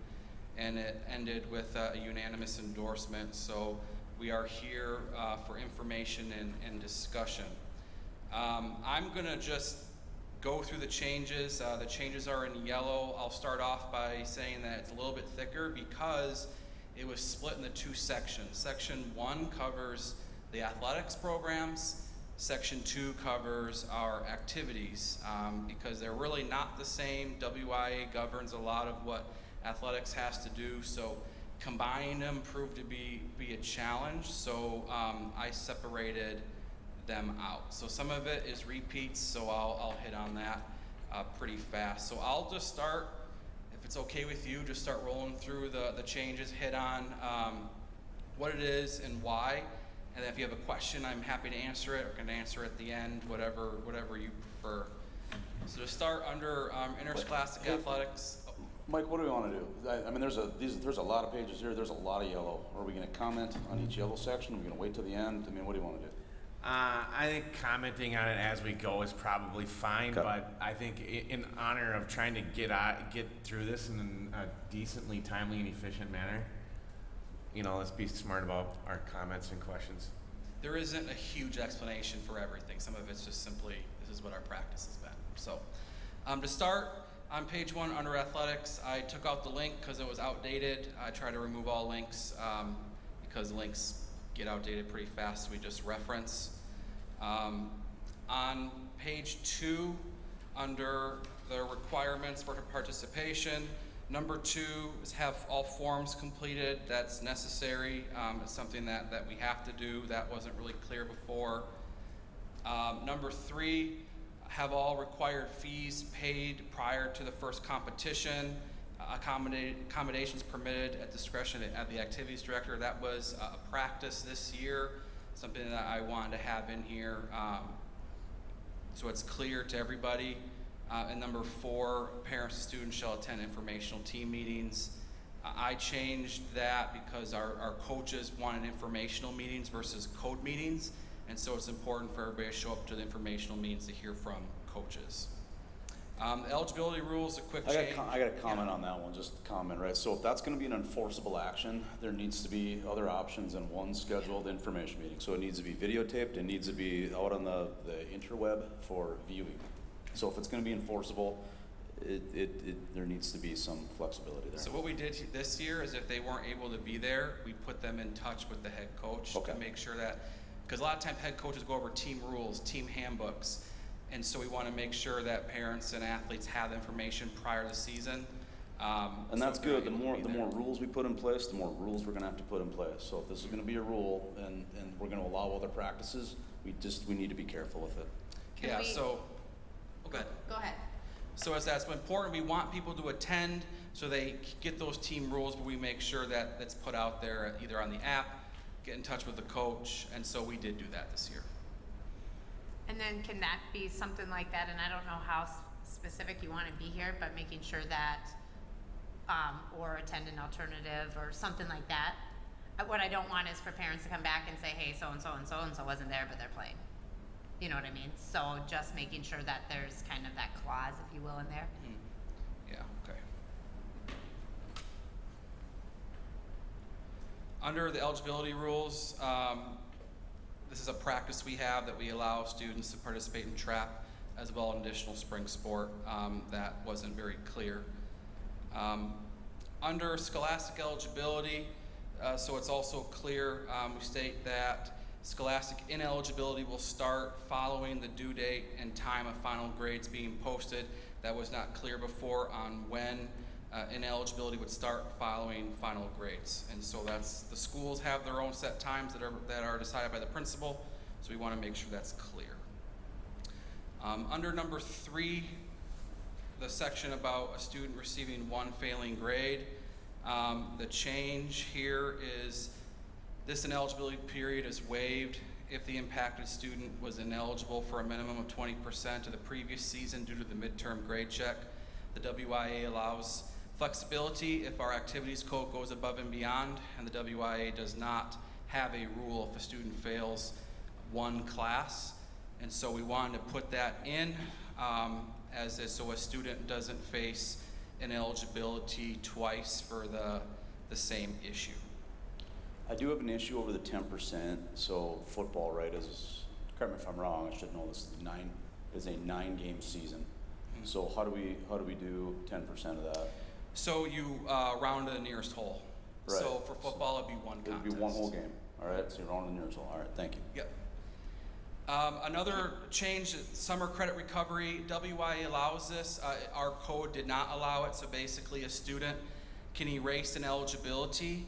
and it ended with a unanimous endorsement. So we are here for information and discussion. I'm gonna just go through the changes. The changes are in yellow. I'll start off by saying that it's a little bit thicker because it was split into 2 sections. Section 1 covers the athletics programs. Section 2 covers our activities because they're really not the same. WIA governs a lot of what athletics has to do, so combining them proved to be a challenge, so I separated them out. So some of it is repeats, so I'll hit on that pretty fast. So I'll just start, if it's okay with you, just start rolling through the changes, hit on what it is and why, and then if you have a question, I'm happy to answer it, or can answer at the end, whatever you prefer. So to start under interscholastic athletics. Mike, what do we want to do? I mean, there's a lot of pages here. There's a lot of yellow. Are we going to comment on each yellow section? Are we going to wait till the end? I mean, what do you want to do? I think commenting on it as we go is probably fine, Okay. but I think in honor of trying to get through this in a decently timely and efficient manner, let's be smart about our comments and questions. There isn't a huge explanation for everything. Some of it's just simply, this is what our practice has been. So, to start, on page 1 under athletics, I took out the link because it was outdated. I try to remove all links because links get outdated pretty fast, so we just reference. On page 2, under the requirements for participation, Number 2 is have all forms completed. That's necessary. It's something that we have to do. That wasn't really clear before. Number 3, have all required fees paid prior to the first competition. Accommodations permitted at discretion of the activities director. That was a practice this year, something that I wanted to have in here so it's clear to everybody. And number 4, parents and students shall attend informational team meetings. I changed that because our coaches wanted informational meetings versus code meetings, and so it's important for everybody to show up to the informational meetings to hear from coaches. The eligibility rules, a quick change. I got a comment on that one, just a comment, right? So if that's gonna be an enforceable action, there needs to be other options than one scheduled information meeting. So it needs to be videotaped, it needs to be out on the interweb for viewing. So if it's gonna be enforceable, there needs to be some flexibility there. So what we did this year is if they weren't able to be there, we put them in touch with the head coach Okay. to make sure that, because a lot of times head coaches go over team rules, team handbooks, and so we want to make sure that parents and athletes have information prior to the season. And that's good. The more rules we put in place, the more rules we're gonna have to put in place. So if this is gonna be a rule and we're gonna allow other practices, we need to be careful with it. Can Yeah, we- so, oh, go ahead. Go ahead. So as that's important, we want people to attend so they get those team rules, but we make sure that it's put out there either on the app, get in touch with the coach, and so we did do that this year. And then can that be something like that, and I don't know how specific you wanna be here, but making sure that, or attend an alternative or something like that. What I don't want is for parents to come back and say, hey, so-and-so and so-and-so wasn't there, but they're playing. You know what I mean? So just making sure that there's kind of that clause, if you will, in there. Yeah, okay. Under the eligibility rules, this is a practice we have that we allow students to participate in trap as well as additional spring sport. That wasn't very clear. Under scholastic eligibility, so it's also clear, we state that scholastic ineligibility will start following the due date and time of final grades being posted. That was not clear before on when ineligibility would start following final grades. And so that's, the schools have their own set times that are decided by the principal, so we want to make sure that's clear. Under number 3, the section about a student receiving 1 failing grade, the change here is this ineligibility period is waived if the impacted student was ineligible for a minimum of 20% of the previous season due to the midterm grade check. The WIA allows flexibility if our activities code goes above and beyond, and the WIA does not have a rule if a student fails 1 class. And so we wanted to put that in so a student doesn't face ineligibility twice for the same issue. I do have an issue over the 10%. So football, right, correct me if I'm wrong, I should know this, is a 9-game season. Mhm. So how do we do 10% of that? So you round to the nearest hole. Right. So for football, it'd be 1 contest. It would be 1 whole game. All right, so you're on the nearest hole. All right, thank you. Yep. Another change, summer credit recovery, WIA allows this. Our code did not allow it, so basically a student can erase ineligibility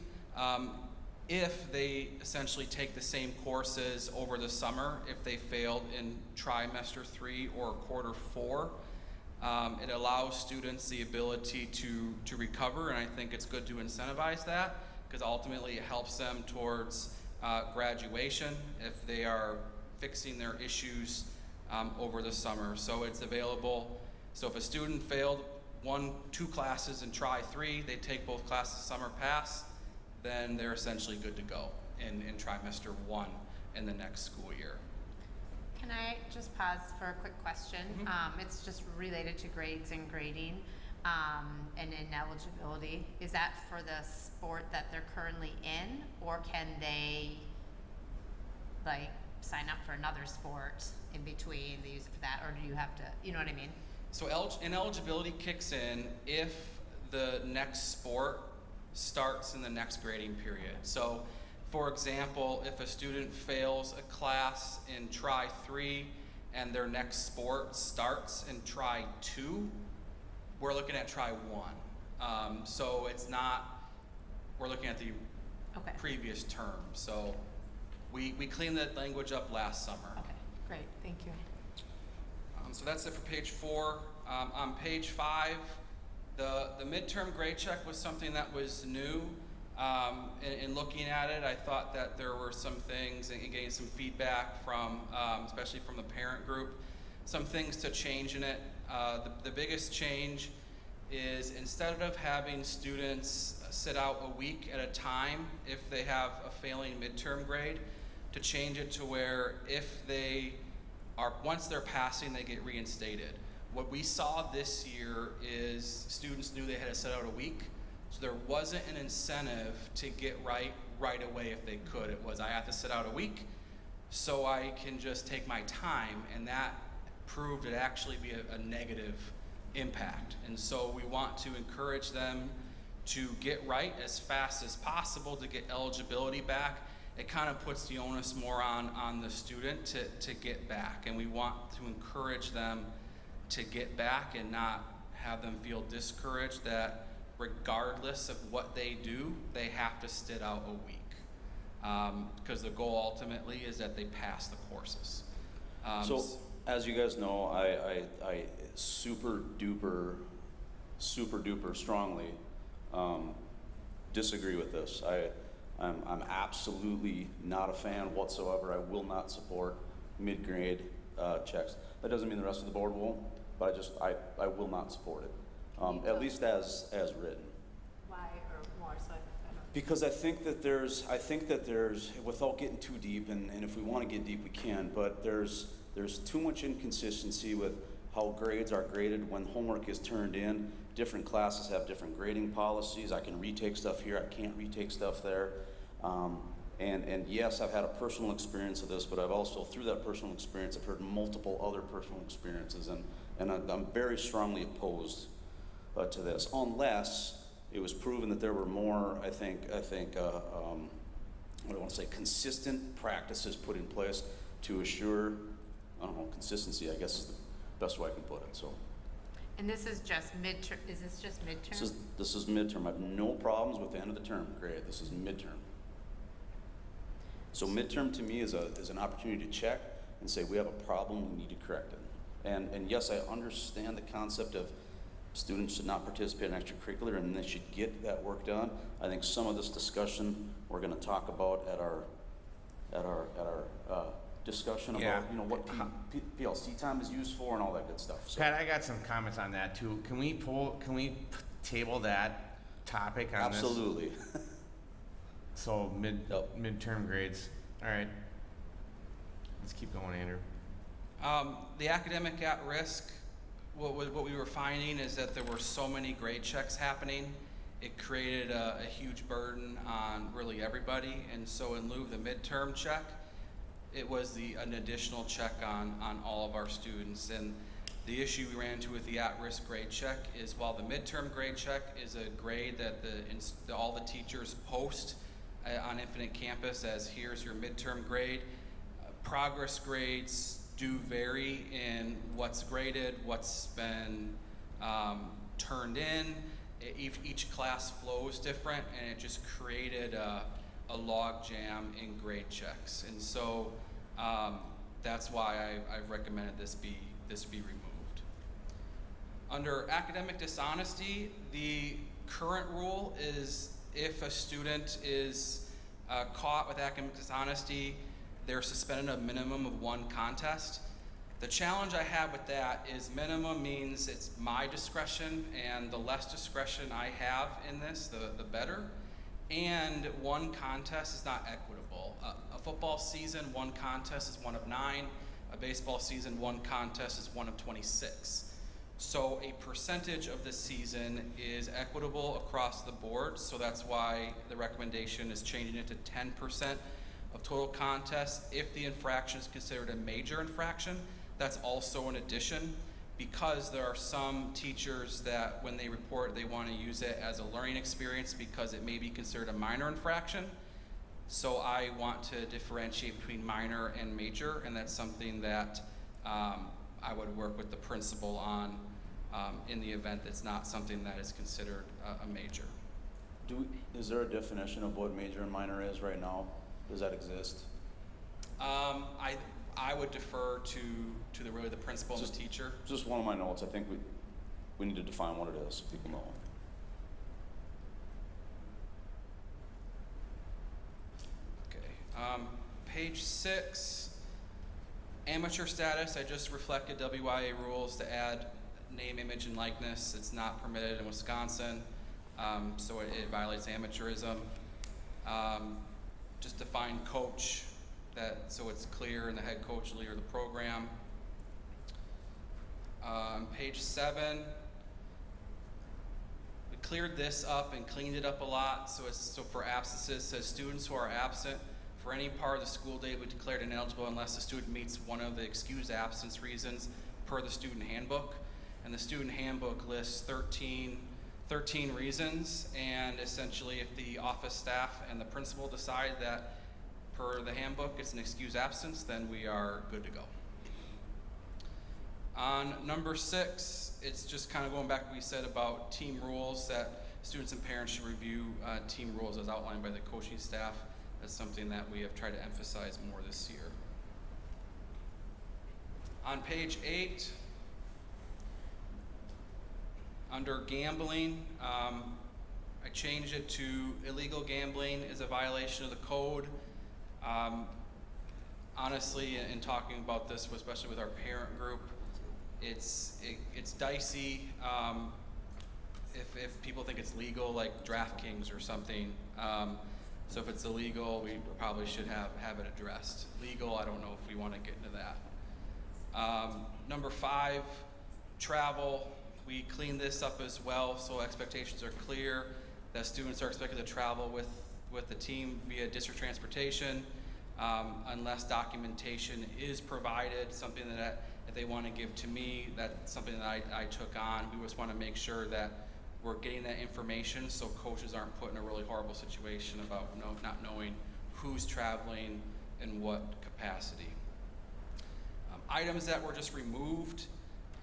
if they essentially take the same courses over the summer if they failed in trimester 3 or quarter 4. It allows students the ability to recover, and I think it's good to incentivize that because ultimately it helps them towards graduation if they are fixing their issues over the summer. So it's available. So if a student failed 2 classes in try 3, they take both classes summer pass, then they're essentially good to go in trimester 1 in the next school year. Can I just pause for a quick question? It's just related to grades and grading and ineligibility. Is that for the sport that they're currently in, or can they like sign up for another sport in between, they use it for that, or do you have to, you know what I mean? So ineligibility kicks in if the next sport starts in the next grading period. So for example, if a student fails a class in try 3 and their next sport starts in try 2, we're looking at try 1. So it's not, we're looking at the Okay, previous term. So we cleaned that language up last summer. okay, great, thank you. So that's it for page 4. On page 5, the midterm grade check was something that was new. In looking at it, I thought that there were some things, and getting some feedback from, especially from the parent group, some things to change in it. The biggest change is instead of having students sit out a week at a time if they have a failing midterm grade, to change it to where if they are, once they're passing, they get reinstated. What we saw this year is students knew they had to sit out a week, so there wasn't an incentive to get right away if they could. It was, I have to sit out a week so I can just take my time, and that proved to actually be a negative impact. And so we want to encourage them to get right as fast as possible to get eligibility back. It kind of puts the onus more on the student to get back, and we want to encourage them to get back and not have them feel discouraged that regardless of what they do, they have to sit out a week. Because the goal ultimately is that they pass the courses. So, as you guys know, I super duper strongly disagree with this. I'm absolutely not a fan whatsoever. I will not support mid-grade checks. That doesn't mean the rest of the board won't, but I will not support it, at least as written. Why, or more, so I don't. Because I think that there's, without getting too deep, and if we want to get deep, we can, but there's too much inconsistency with how grades are graded when homework is turned in. Different classes have different grading policies. I can retake stuff here, I can't retake stuff there. And yes, I've had a personal experience of this, but I've also, through that personal experience, I've heard multiple other personal experiences, and I'm very strongly opposed to this, unless it was proven that there were more, I think, what do I want to say, consistent practices put in place to assure, I don't know, consistency, I guess is the best way I can put it, so. And this is just midterm, is this just midterm? This is midterm. I have no problems with the end of the term grade. This is midterm. So midterm to me is an opportunity to check and say we have a problem, we need to correct it. And yes, I understand the concept of students should not participate in extracurricular and they should get that work done. I think some of this discussion we're going to talk about at our discussion about, Yeah. you know, what PLC time is used for and all that good stuff. So. Pat, I got some comments on that too. Can we table that topic on this? Absolutely. So Yep. midterm grades. All right. Let's keep going, Andrew. The academic at risk, what we were finding is that there were so many grade checks happening, it created a huge burden on really everybody. And so in lieu of the midterm check, it was an additional check on all of our students. And the issue we ran into with the at-risk grade check is while the midterm grade check is a grade that all the teachers post on Infinite Campus as here's your midterm grade, progress grades do vary in what's graded, what's been turned in. Each class flows different, and it just created a log jam in grade checks. And so that's why I've recommended this be removed. Under academic dishonesty, the current rule is if a student is caught with academic dishonesty, they're suspended a minimum of 1 contest. The challenge I have with that is minimum means it's my discretion, and the less discretion I have in this, the better. And 1 contest is not equitable. A football season, 1 contest is 1 of 9. A baseball season, 1 contest is 1 of 26. So a percentage of the season is equitable across the board. So that's why the recommendation is changing it to 10% of total contests. If the infraction is considered a major infraction, that's also an addition, because there are some teachers that when they report, they want to use it as a learning experience because it may be considered a minor infraction. So I want to differentiate between minor and major, and that's something that I would work with the principal on in the event that's not something that is considered a major. Is there a definition of what major and minor is right now? Does that exist? I would defer to the principal and the teacher. Just one of my notes. I think we need to define what it is so people know. Okay. Page 6, amateur status. I just reflected WIA rules to add name, image, and likeness. It's not permitted in Wisconsin, so it violates amateurism. Just define coach, so it's clear, and the head coach will lead the program. Page 7, we cleared this up and cleaned it up a lot. So for absences, it says students who are absent for any part of the school day will be declared ineligible unless the student meets one of the excused absence reasons per the student handbook. And the student handbook lists 13 reasons, and essentially if the office staff and the principal decide that per the handbook it's an excused absence, then we are good to go. On number 6, it's just kind of going back to what we said about team rules, that students and parents should review team rules as outlined by the coaching staff. That's something that we have tried to emphasize more this year. On page 8, under gambling, I changed it to illegal gambling is a violation of the code. Honestly, in talking about this, especially with our parent group, it's dicey if people think it's legal, like DraftKings or something. So if it's illegal, we probably should have it addressed. Legal, I don't know if we want to get into that. Number 5, travel. We cleaned this up as well, so expectations are clear that students are expected to travel with the team via district transportation, unless documentation is provided, something that if they want to give to me, that's something that I took on. We just want to make sure that we're getting that information so coaches aren't put in a really horrible situation about not knowing who's traveling and what capacity. Items that were just removed.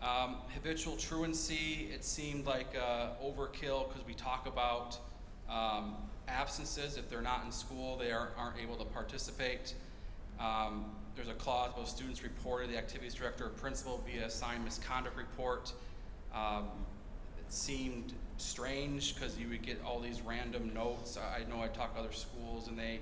Habitual truancy, it seemed like overkill because we talk about absences. If they're not in school, they aren't able to participate. There's a clause about students reported the activities director or principal via assigned misconduct report. It seemed strange because you would get all these random notes. I know I talk to other schools and they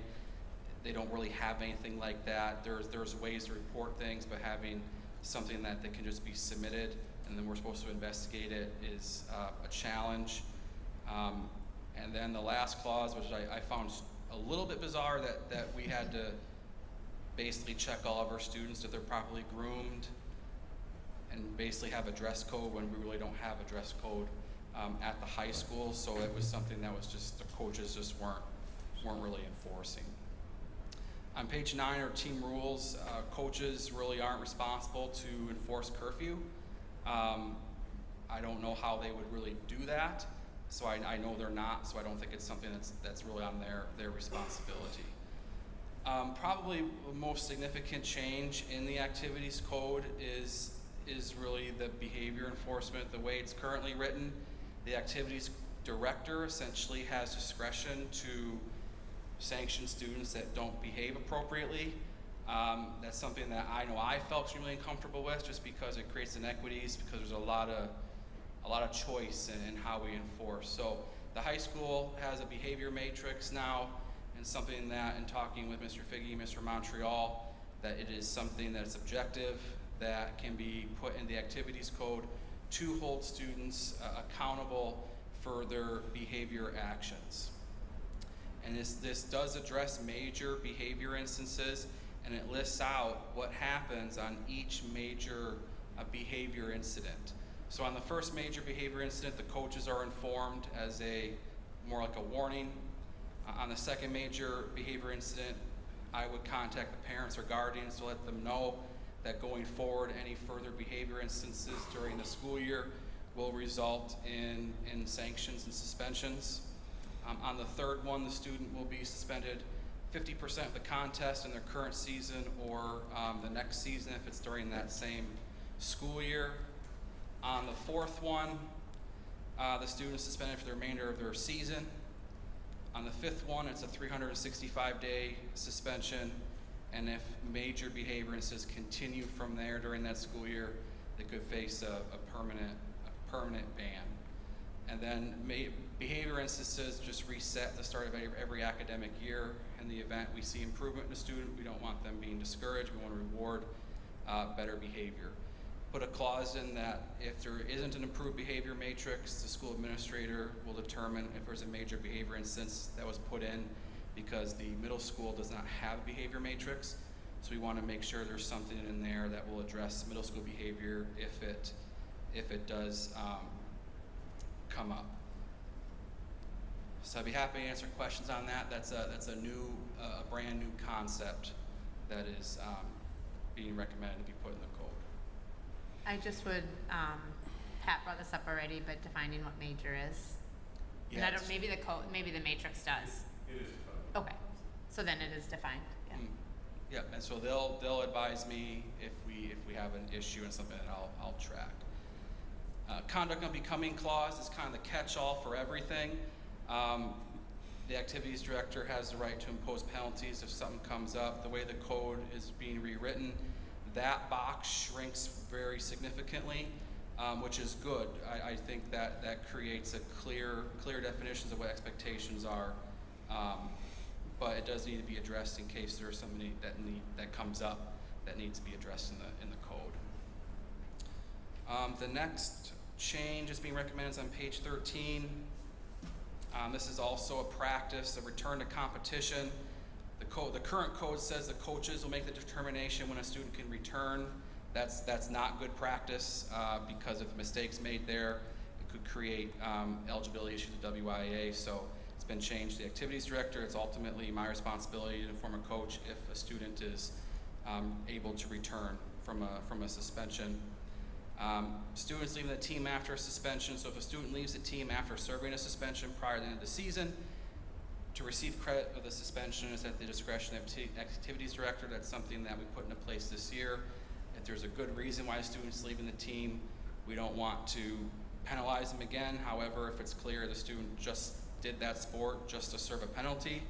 don't really have anything like that. There's ways to report things, but having something that can just be submitted and then we're supposed to investigate it is a challenge. And then the last clause, which I found a little bit bizarre, that we had to basically check all of our students if they're properly groomed and basically have a dress code when we really don't have a dress code at the high school. So it was something that was just the coaches just weren't really enforcing. On page 9 are team rules. Coaches really aren't responsible to enforce curfew. I don't know how they would really do that. So I know they're not, so I don't think it's something that's really on their responsibility. Probably the most significant change in the activities code is really the behavior enforcement. The way it's currently written, the activities director essentially has discretion to sanction students that don't behave appropriately. That's something that I know I felt extremely uncomfortable with, just because it creates inequities, because there's a lot of choice in how we enforce. So the high school has a behavior matrix now, and something that, in talking with Mr. Figge, Mr. Montreal, that it is something that's objective, that can be put in the activities code to hold students accountable for their behavior actions. And this does address major behavior instances, and it lists out what happens on each major behavior incident. So on the first major behavior incident, the coaches are informed as more like a warning. On the second major behavior incident, I would contact the parents or guardians to let them know that going forward, any further behavior instances during the school year will result in sanctions and suspensions. On the third one, the student will be suspended 50% of the contest in their current season or the next season if it's during that same school year. On the fourth one, the student is suspended for the remainder of their season. On the fifth one, it's a 365-day suspension, and if major behavior instances continue from there during that school year, they could face a permanent ban. And then behavior instances just reset at the start of every academic year. In the event we see improvement in a student, we don't want them being discouraged. We want to reward better behavior. Put a clause in that if there isn't an improved behavior matrix, the school administrator will determine if there's a major behavior instance that was put in because the middle school does not have a behavior matrix. So we want to make sure there's something in there that will address middle school behavior if it does come up. So I'd be happy to answer questions on that. That's a new, brand new concept that is being recommended to be put in the code. I just would, Pat brought this up already, but defining what major is. And I Yes. don't, maybe the code, maybe the matrix does. It is. Okay, so then it is defined, yeah. Yep, and so they'll advise me if we have an issue and something that I'll track. Conduct unbecoming clause is kind of the catch-all for everything. The activities director has the right to impose penalties if something comes up. The way the code is being rewritten, that box shrinks very significantly, which is good. I think that creates a clear definitions of what expectations are. But it does need to be addressed in case there's somebody that comes up that needs to be addressed in the code. The next change is being recommended is on page 13. This is also a practice, a return to competition. The current code says the coaches will make the determination when a student can return. That's not good practice because of mistakes made there. It could create eligibility issues with WIA. So it's been changed to the activities director. It's ultimately my responsibility to inform a coach if a student is able to return from a suspension. Students leaving the team after a suspension. So if a student leaves the team after serving a suspension prior to the end of the season, to receive credit for the suspension is at the discretion of the activities director. That's something that we put into place this year. If there's a good reason why a student's leaving the team, we don't want to penalize them again. However, if it's clear the student just did that sport just to serve a penalty,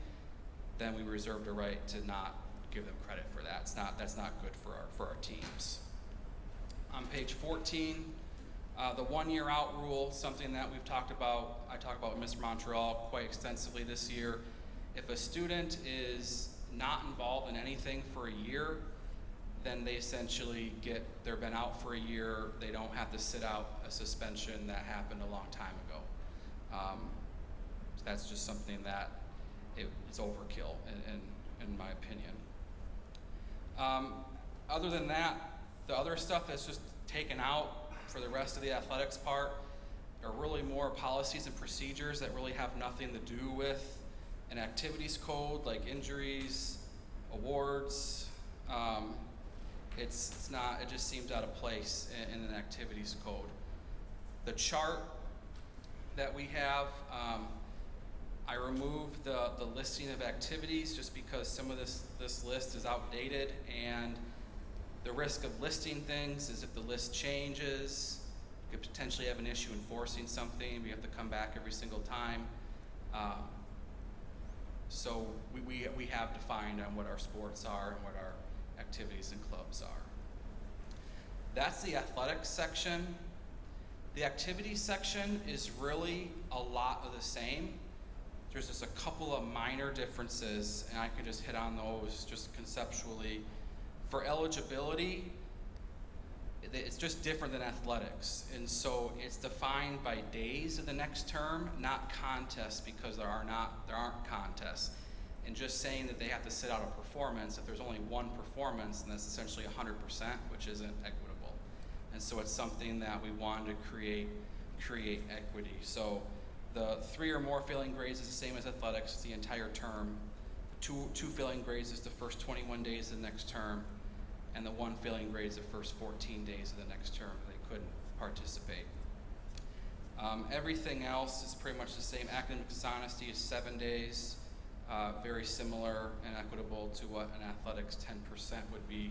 then we reserve the right to not give them credit for that. That's not good for our teams. On page 14, the 1 year out rule, something that we've talked about, I talked about with Mr. Montreal quite extensively this year. If a student is not involved in anything for a year, then they essentially they've been out for a year, they don't have to sit out a suspension that happened a long time ago. So that's just something that it's overkill in my opinion. Other than that, the other stuff that's just taken out for the rest of the athletics part are really more policies and procedures that really have nothing to do with an activities code like injuries, awards. It just seems out of place in an activities code. The chart that we have, I removed the listing of activities just because some of this list is outdated, and the risk of listing things is if the list changes, you could potentially have an issue enforcing something. We have to come back every single time. So we have defined on what our sports are and what our activities and clubs are. That's the athletics section. The activities section is really a lot of the same. There's just a couple of minor differences, and I can just hit on those just conceptually. For eligibility, it's just different than athletics. And so it's defined by days of the next term, not contests, because there aren't contests. And just saying that they have to sit out a performance, if there's only one performance, then that's essentially 100%, which isn't equitable. And so it's something that we wanted to create equity. So the 3 or more failing grades is the same as athletics, it's the entire term. Two failing grades is the first 21 days of the next term, and the 1 failing grade is the first 14 days of the next term. They couldn't participate. Everything else is pretty much the same. Academic dishonesty is 7 days, very similar and equitable to what an athletics 10% would be.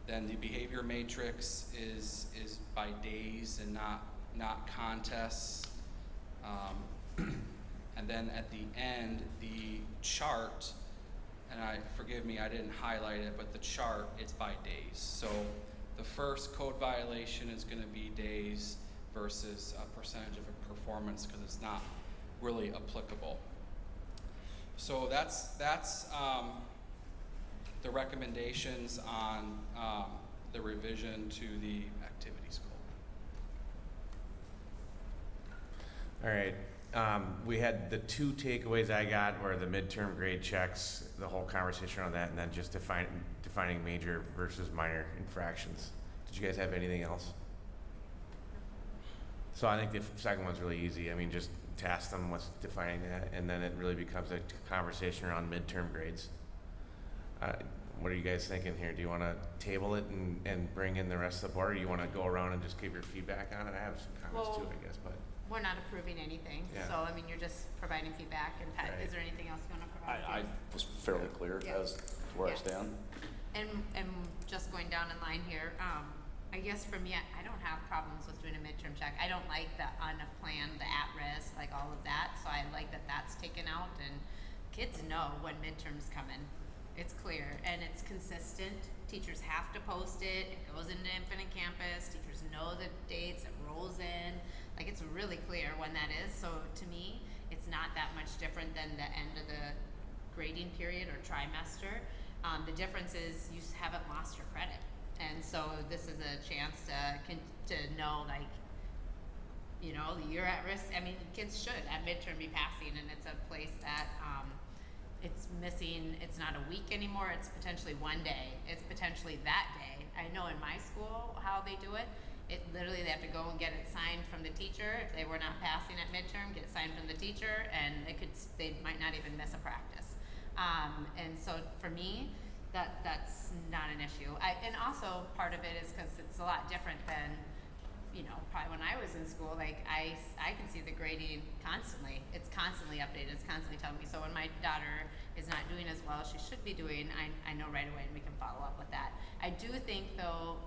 Then the behavior matrix is by days and not contests. And then at the end, the chart, and forgive me, I didn't highlight it, but the chart, it's by days. So the first code violation is going to be days versus a percentage of a performance because it's not really applicable. So that's the recommendations on the revision to the activities goal. All right. We had the two takeaways I got were the midterm grade checks, the whole conversation on that, and then just defining major versus minor infractions. Did you guys have anything else? So I think the second one's really easy. I mean, just task them with defining that, and then it really becomes a conversation around midterm grades. What are you guys thinking here? Do you want to table it and bring in the rest of the board, or do you want to go around and just give your feedback on it? I have some comments too, I guess, but. We're not approving anything, Yeah. so I mean, you're just providing feedback. And Pat, Right. is there anything else you want to provide? I was fairly clear Yeah. as to where I Yeah. stand. And just going down in line here, I guess for me, I don't have problems with doing a midterm check. I don't like the unplanned, the at-risk, like all of that. So I like that that's taken out, and kids know when midterms come in. It's clear and it's consistent. Teachers have to post it. It goes into Infinite Campus. Teachers know the dates. It rolls in. Like, it's really clear when that is. So to me, it's not that much different than the end of the grading period or trimester. The difference is you haven't lost your credit. And so this is a chance to know, like, you know, you're at risk. I mean, kids should at midterm be passing, and it's a place that it's missing. It's not a week anymore. It's potentially one day. It's potentially that day. I know in my school how they do it. It literally, they have to go and get it signed from the teacher. If they were not passing at midterm, get it signed from the teacher, and they might not even miss a practice. And so for me, that's not an issue. And also part of it is because it's a lot different than, you know, probably when I was in school. Like, I can see the grading constantly. It's constantly updated. It's constantly telling me. So when my daughter is not doing as well as she should be doing, I know right away, and we can follow up with that. I do think though,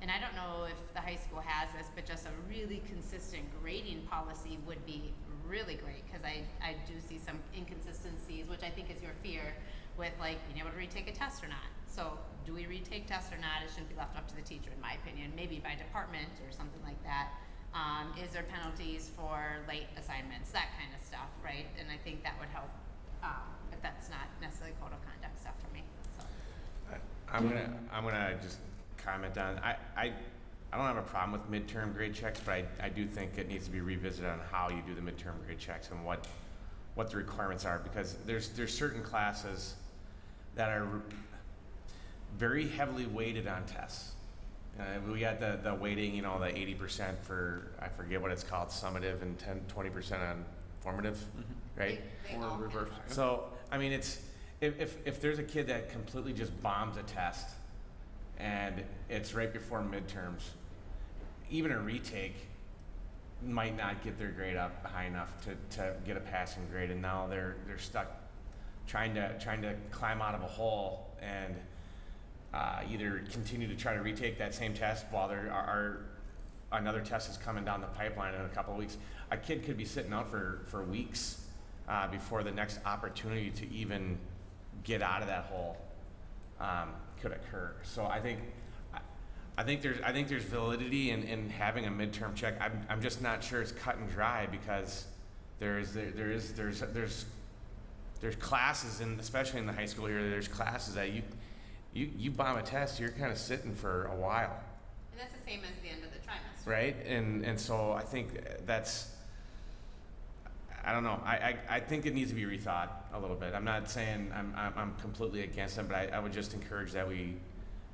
and I don't know if the high school has this, but just a really consistent grading policy would be really great, because I do see some inconsistencies, which I think is your fear, with like being able to retake a test or not. So do we retake tests or not? It shouldn't be left up to the teacher, in my opinion, maybe by department or something like that. Is there penalties for late assignments, that kind of stuff, right? And I think that would help, but that's not necessarily code of conduct stuff for me, so. I'm gonna just comment on, I don't have a problem with midterm grade checks, but I do think it needs to be revisited on how you do the midterm grade checks and what the requirements are, because there's certain classes that are very heavily weighted on tests. We got the weighting, you know, the 80% for, I forget what it's called, summative, and 20% on formative, right? They Or all can reverse. work. So, I mean, it's, if there's a kid that completely just bombs a test and it's right before midterms, even a retake might not get their grade up high enough to get a passing grade, and now they're stuck trying to climb out of a hole and either continue to try to retake that same test while there are another test is coming down the pipeline in a couple of weeks. A kid could be sitting out for weeks before the next opportunity to even get out of that hole could occur. So I think there's validity in having a midterm check. I'm just not sure it's cut and dry, because there's classes, and especially in the high school here, there's classes that you bomb a test, you're kind of sitting for a while, And that's the same as the end of the trimester. right? And so I think that's, I don't know. I think it needs to be rethought a little bit. I'm not saying I'm completely against it, but I would just encourage that we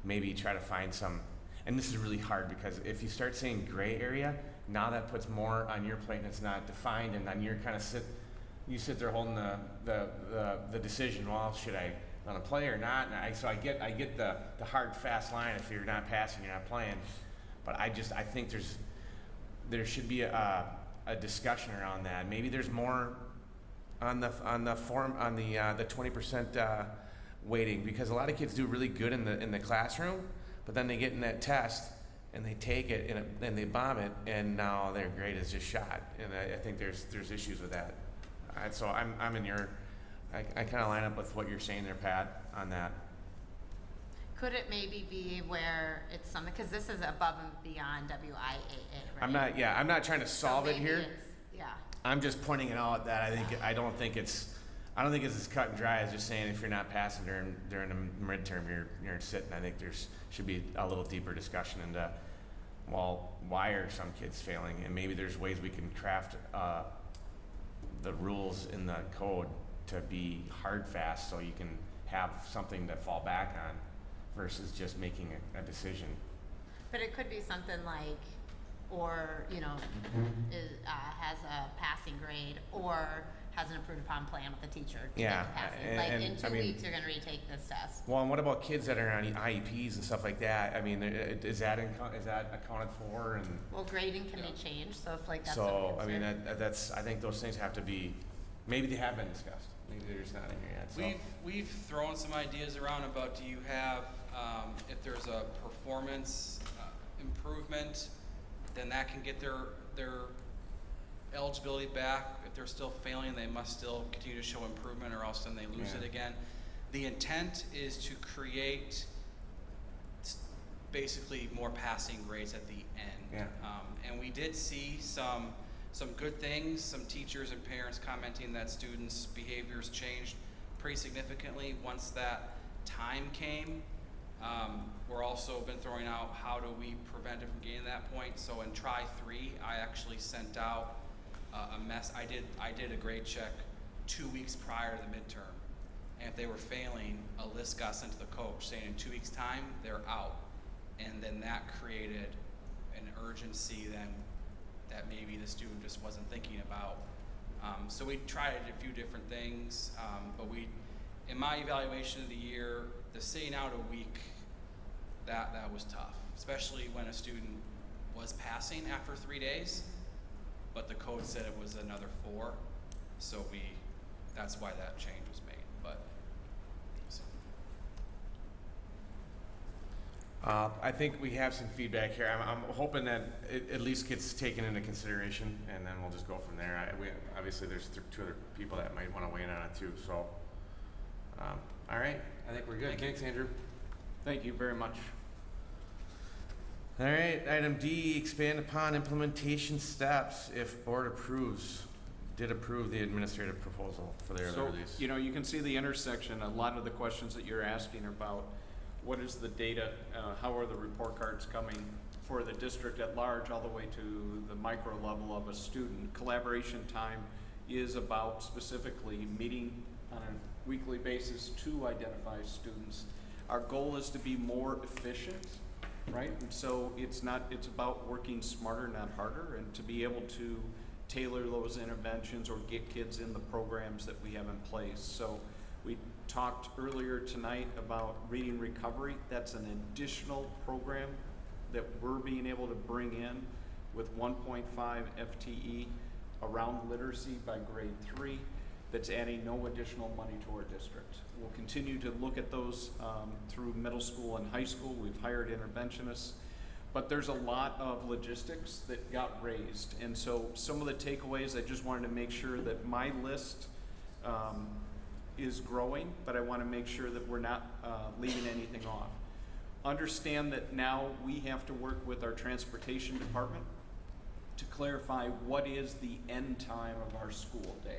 maybe try to find some. And this is really hard, because if you start saying gray area, now that puts more on your plate and it's not defined, and then you're kind of sit there holding the decision. Well, should I let them play or not? And so I get the hard fast line. If you're not passing, you're not playing. But I think there should be a discussion around that. Maybe there's more on the 20% waiting, because a lot of kids do really good in the classroom, but then they get in that test and they take it and they bomb it, and now their grade is just shot. And I think there's issues with that. So I'm in your, I kind of line up with what you're saying there, Pat, on that. Could it maybe be where it's something, because this is above and beyond WIAA, right? I'm not trying to solve So it maybe here. it's- Yeah. I'm just pointing it out that I don't think it's as cut and dry as just saying if you're not passing during the midterm, you're sitting. I think there's should be a little deeper discussion into, well, why are some kids failing, and maybe there's ways we can craft the rules in the code to be hard fast, so you can have something to fall back on versus just making a decision. But it could be something like, or, you know, has a passing grade, or has an approved upon plan with the teacher to Yeah, get the passing. and- Like, and, in 2 I mean- weeks, you're gonna retake this test. Well, and what about kids that are on IEPs and stuff like that? I mean, is that accounted for? And Well, grading can be changed, so if like that's. so, a I mean, concern. that's I think those things have to be, maybe they have been discussed. Maybe they're just not in here yet. So. We've thrown some ideas around about, do you have, if there's a performance improvement, then that can get their eligibility back. If they're still failing, they must still continue to show improvement, or else then they lose Yeah. it again. The intent is to create basically more passing grades at the end. Yeah. And we did see some good things, some teachers and parents commenting that students' behaviors changed pretty significantly once that time came. We're also been throwing out, how do we prevent it from getting to that point? So in Try 3, I actually sent out I did a grade check 2 weeks prior to the midterm. And if they were failing, a list got sent to the coach saying in 2 weeks' time, they're out. And then that created an urgency then that maybe the student just wasn't thinking about. So we tried a few different things, but in my evaluation of the year, the sitting out a week, that was tough, especially when a student was passing after 3 days, but the code said it was another 4, so that's why that change was made. But so. I think we have some feedback here. I'm hoping that it at least gets taken into consideration, and then we'll just go from there. Obviously, there's 2 other people that might want to weigh in on it too. So, all right, I think we're good. Thanks, Andrew. Thank you very much. All right, item D, expand upon implementation steps if board did approve the administrative proposal for the early So, release. you know, you can see the intersection. A lot of the questions that you're asking are about what is the data, how are the report cards coming for the district at large, all the way to the micro level of a student. Collaboration time is about specifically meeting on a weekly basis to identify students. Our goal is to be more efficient, right? And so it's about working smarter, not harder, and to be able to tailor those interventions or get kids in the programs that we have in place. So we talked earlier tonight about reading recovery. That's an additional program that we're being able to bring in with 1.5 FTE around literacy by grade 3. That's adding no additional money to our district. We'll continue to look at those through middle school and high school. We've hired interventionists, but there's a lot of logistics that got raised. And so some of the takeaways, I just wanted to make sure that my list is growing, but I want to make sure that we're not leaving anything off. Understand that now we have to work with our transportation department to clarify what is the end time of our school day.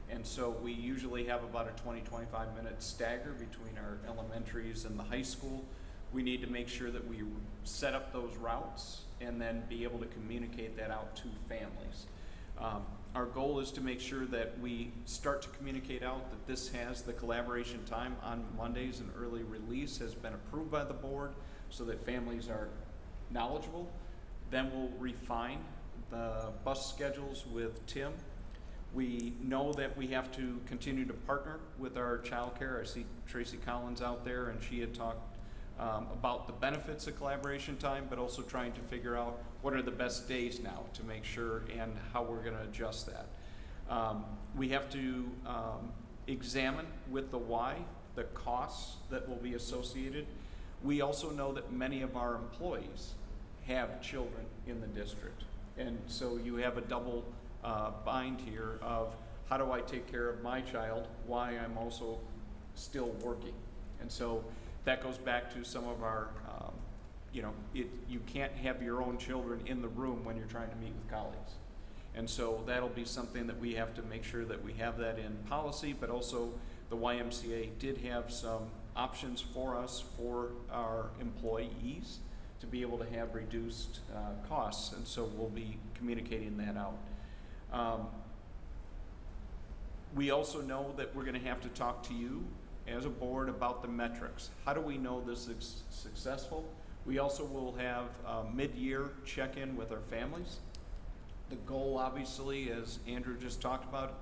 And so we usually have about a 20-25 minute stagger between our elementaries and the high school. We need to make sure that we set up those routes and then be able to communicate that out to families. Our goal is to make sure that we start to communicate out that this has the collaboration time on Mondays, and early release has been approved by the board so that families are knowledgeable. Then we'll refine the bus schedules with Tim. We know that we have to continue to partner with our childcare. I see Tracy Collins out there, and she had talked about the benefits of collaboration time, but also trying to figure out what are the best days now to make sure and how we're going to adjust that. We have to examine with the Y the costs that will be associated. We also know that many of our employees have children in the district. And so you have a double bind here of how do I take care of my child while I'm also still working. And so that goes back to some of our, you can't have your own children in the room when you're trying to meet with colleagues. And so that'll be something that we have to make sure that we have that in policy, but also the YMCA did have some options for us for our employees to be able to have reduced costs, and so we'll be communicating that out. We also know that we're going to have to talk to you as a board about the metrics. How do we know this is successful? We also will have a mid-year check-in with our families. The goal, obviously, as Andrew just talked about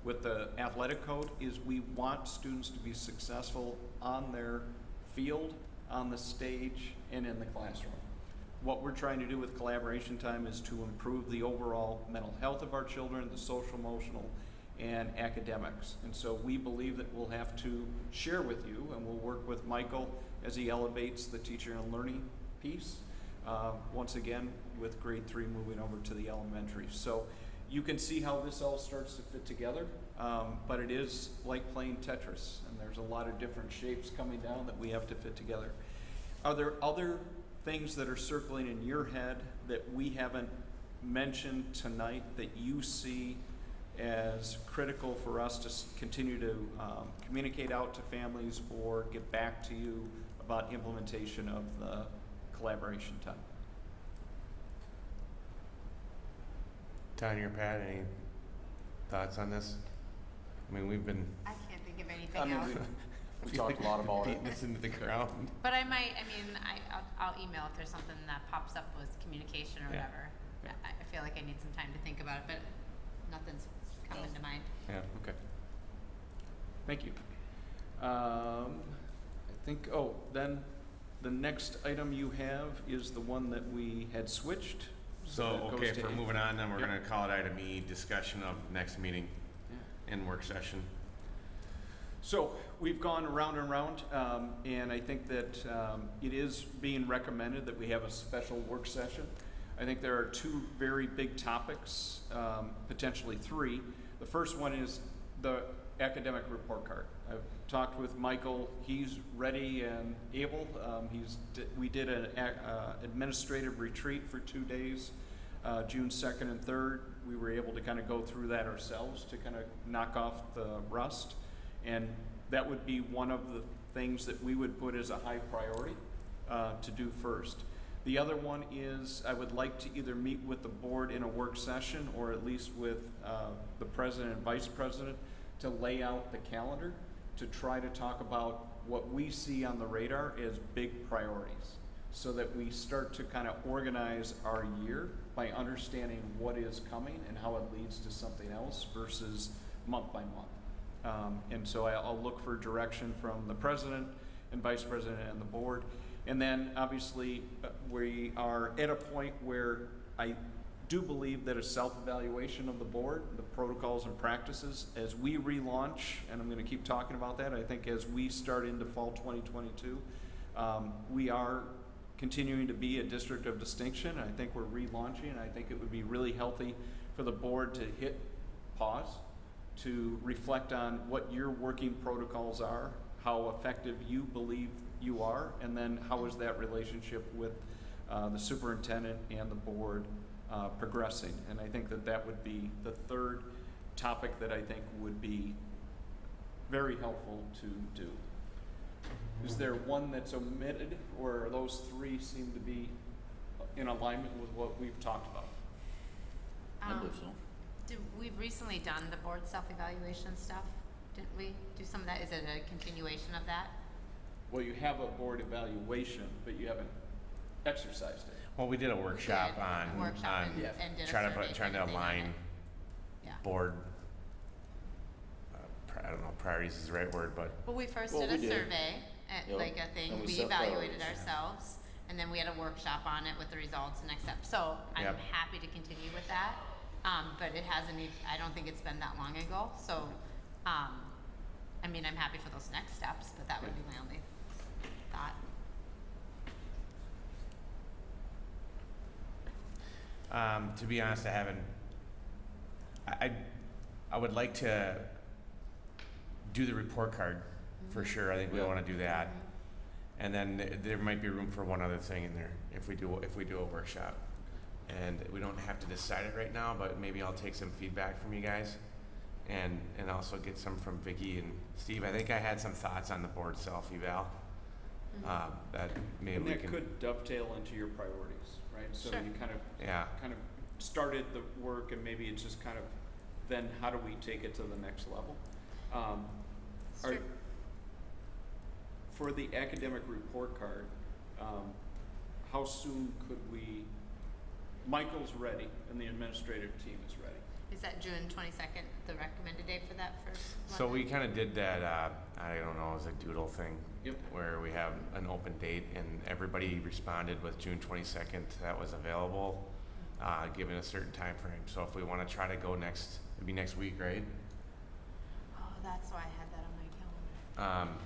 with the athletic code, is we want students to be successful on their field, on the stage, and in the classroom. What we're trying to do with collaboration time is to improve the overall mental health of our children, the social, emotional, and academics. And so we believe that we'll have to share with you, and we'll work with Michael as he elevates the teacher and learning piece, once again with grade 3 moving over to the elementary. So you can see how this all starts to fit together, but it is like playing Tetris, and there's a lot of different shapes coming down that we have to fit together. Are there other things that are circling in your head that we haven't mentioned tonight that you see as critical for us to continue to communicate out to families or get back to you about implementation of the collaboration time? Tanya or Pat, any thoughts on this? I mean, we've been I can't think of anything else. We talked a lot about it. beating this into the ground. But I'll email if there's something that pops up with communication or Yeah. whatever. I feel like I need some time to think about it, but nothing's coming to mind. Yeah, okay. Thank you. I think, then the next item you have is the one that we had switched. So, that goes okay, to if we're A. moving on, then we're Yep. gonna call it item E, discussion of next meeting Yeah. and work session. So we've gone around and around, and I think that it is being recommended that we have a special work session. I think there are two very big topics, potentially three. The first one is the academic report card. I've talked with Michael. He's ready and able. We did an administrative retreat for 2 days, June 2nd and 3rd. We were able to kind of go through that ourselves to kind of knock off the rust. And that would be one of the things that we would put as a high priority to do first. The other one is I would like to either meet with the board in a work session or at least with the president and vice president to lay out the calendar to try to talk about what we see on the radar as big priorities so that we start to kind of organize our year by understanding what is coming and how it leads to something else versus month by month. And so I'll look for direction from the president and vice president and the board. And then obviously we are at a point where I do believe that a self-evaluation of the board, the protocols and practices, as we relaunch, and I'm going to keep talking about that, I think as we start into fall 2022, we are continuing to be a district of distinction. I think we're relaunching, and I think it would be really healthy for the board to hit pause, to reflect on what your working protocols are, how effective you believe you are, and then how is that relationship with the superintendent and the board progressing. And I think that that would be the third topic that I think would be very helpful to do. Is there one that's omitted, or those three seem to be in alignment with what we've talked about? I believe so. We've recently done the board self-evaluation stuff, didn't we? Do some of that, is it a continuation of that? Well, you have a board evaluation, but you haven't exercised it. Well, we did a workshop did a on, workshop Yeah. and did a trying survey to kind of thing on align it. Yeah. board, I don't know, priorities is the right word, but Well, we first Well, did a we did. survey, Yep. like a thing, And we we set evaluated priorities. ourselves, and then we had a workshop on it with the results and next steps. So I'm Yep. happy to continue with that, but it hasn't, I don't think it's been that long ago, so, I mean, I'm happy for those next steps, but that would be my only thought. To be honest, I haven't. I would like to do the report card for sure. I think we Yeah. want to do that, and then there might be room for one other thing in there if we do a workshop, and we don't have to decide it right now. But maybe I'll take some feedback from you guys, and also get some from Vicky and Steve. I think I had some thoughts on the board self eval that maybe And we that can. could dovetail into your priorities, right? So Sure. you kind of Yeah. started the work, and maybe it's just kind of then how do we take it to the next level? Sure. For the academic report card, how soon could we? Michael's ready, and the administrative team is ready. Is that June 22nd, the recommended date for that first one? So we kind of did that, I don't know, it was a doodle thing. Yep. Where we have an open date and everybody responded with June 22nd that was available, given a certain time frame. So if we want to try to go next, it'd be next week, right? Oh, that's why I had that on my calendar.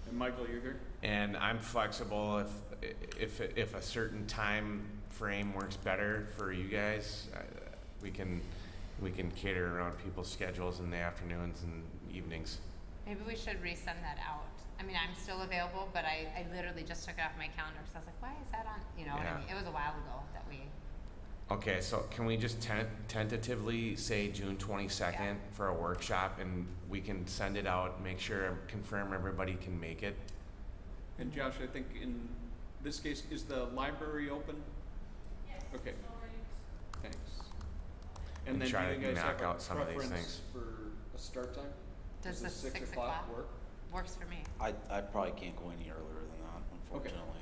And Michael, you're here? And I'm flexible if a certain time frame works better for you guys, we can cater around people's schedules in the afternoons and evenings. Maybe we should resend that out. I mean, I'm still available, but I literally just took it off my calendar because I was like, why is that on? You know what Yeah. I mean? It was a while ago that we. Okay, so can we just tentatively say June 22nd Yeah. for a workshop, and we can send it out, make sure, confirm everybody can make it? And Josh, I think in this case, is the library open? Yes. Okay. Thanks. And then try do you to guys knock have a out some of these preference things. for a start time? Does the 6 o'clock work? Works for me. I probably can't go any earlier than that, unfortunately.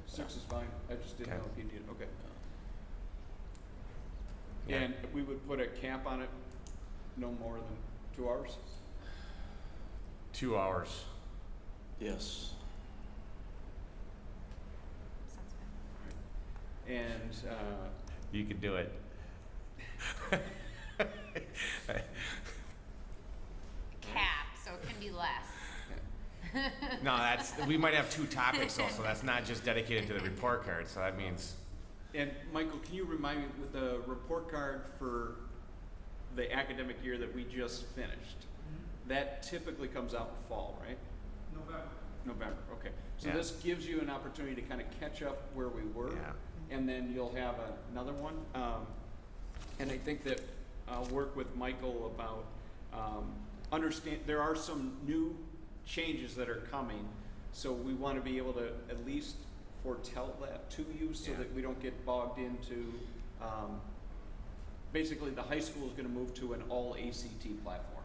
Six is fine. I just didn't Okay. know if you needed, okay. Yeah. And we would put a cap on it, no more than 2 hours? 2 hours. Yes. Sounds good. And, You could do it. Cap, so it can be less. No, we might have 2 topics also. That's not just dedicated to the report card, so that means, and Michael, can you remind me with the report card for the academic year that we just finished? That typically comes out in fall, right? November, okay. So Yeah. this gives you an opportunity to kind of catch up where we were. Yeah. And then you'll have another one. And I think that I'll work with Michael about, understand, there are some new changes that are coming. So we want to be able to at least foretell that to you so Yeah. that we don't get bogged into, basically the high school is going to move to an all ACT platform.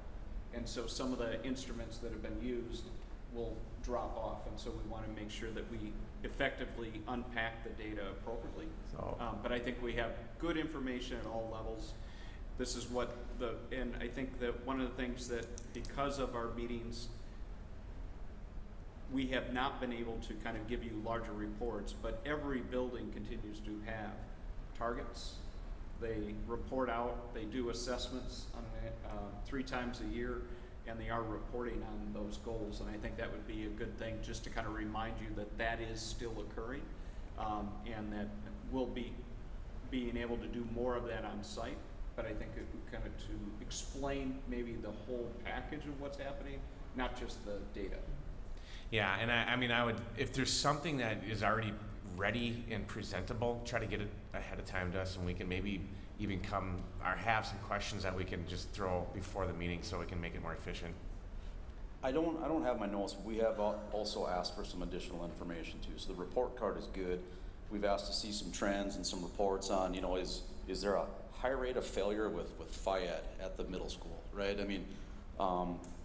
And so some of the instruments that have been used will drop off. And so we want to make sure that we effectively unpack the data appropriately. so, But I think we have good information at all levels. This is what and I think that one of the things that because of our meetings, we have not been able to kind of give you larger reports, but every building continues to have targets. They report out, they do assessments on 3 times a year, and they are reporting on those goals. And I think that would be a good thing just to kind of remind you that that is still occurring, and that we'll be being able to do more of that on site. But I think it would kind of to explain maybe the whole package of what's happening, not just the data. yeah, and I mean, I would, if there's something that is already ready and presentable, try to get it ahead of time to us, and we can maybe even come or have some questions that we can just throw before the meeting so we can make it more efficient. I don't have my notes. We have also asked for some additional information too. So the report card is good. We've asked to see some trends and some reports on, is there a high rate of failure with FIAD at the middle school, right? I mean,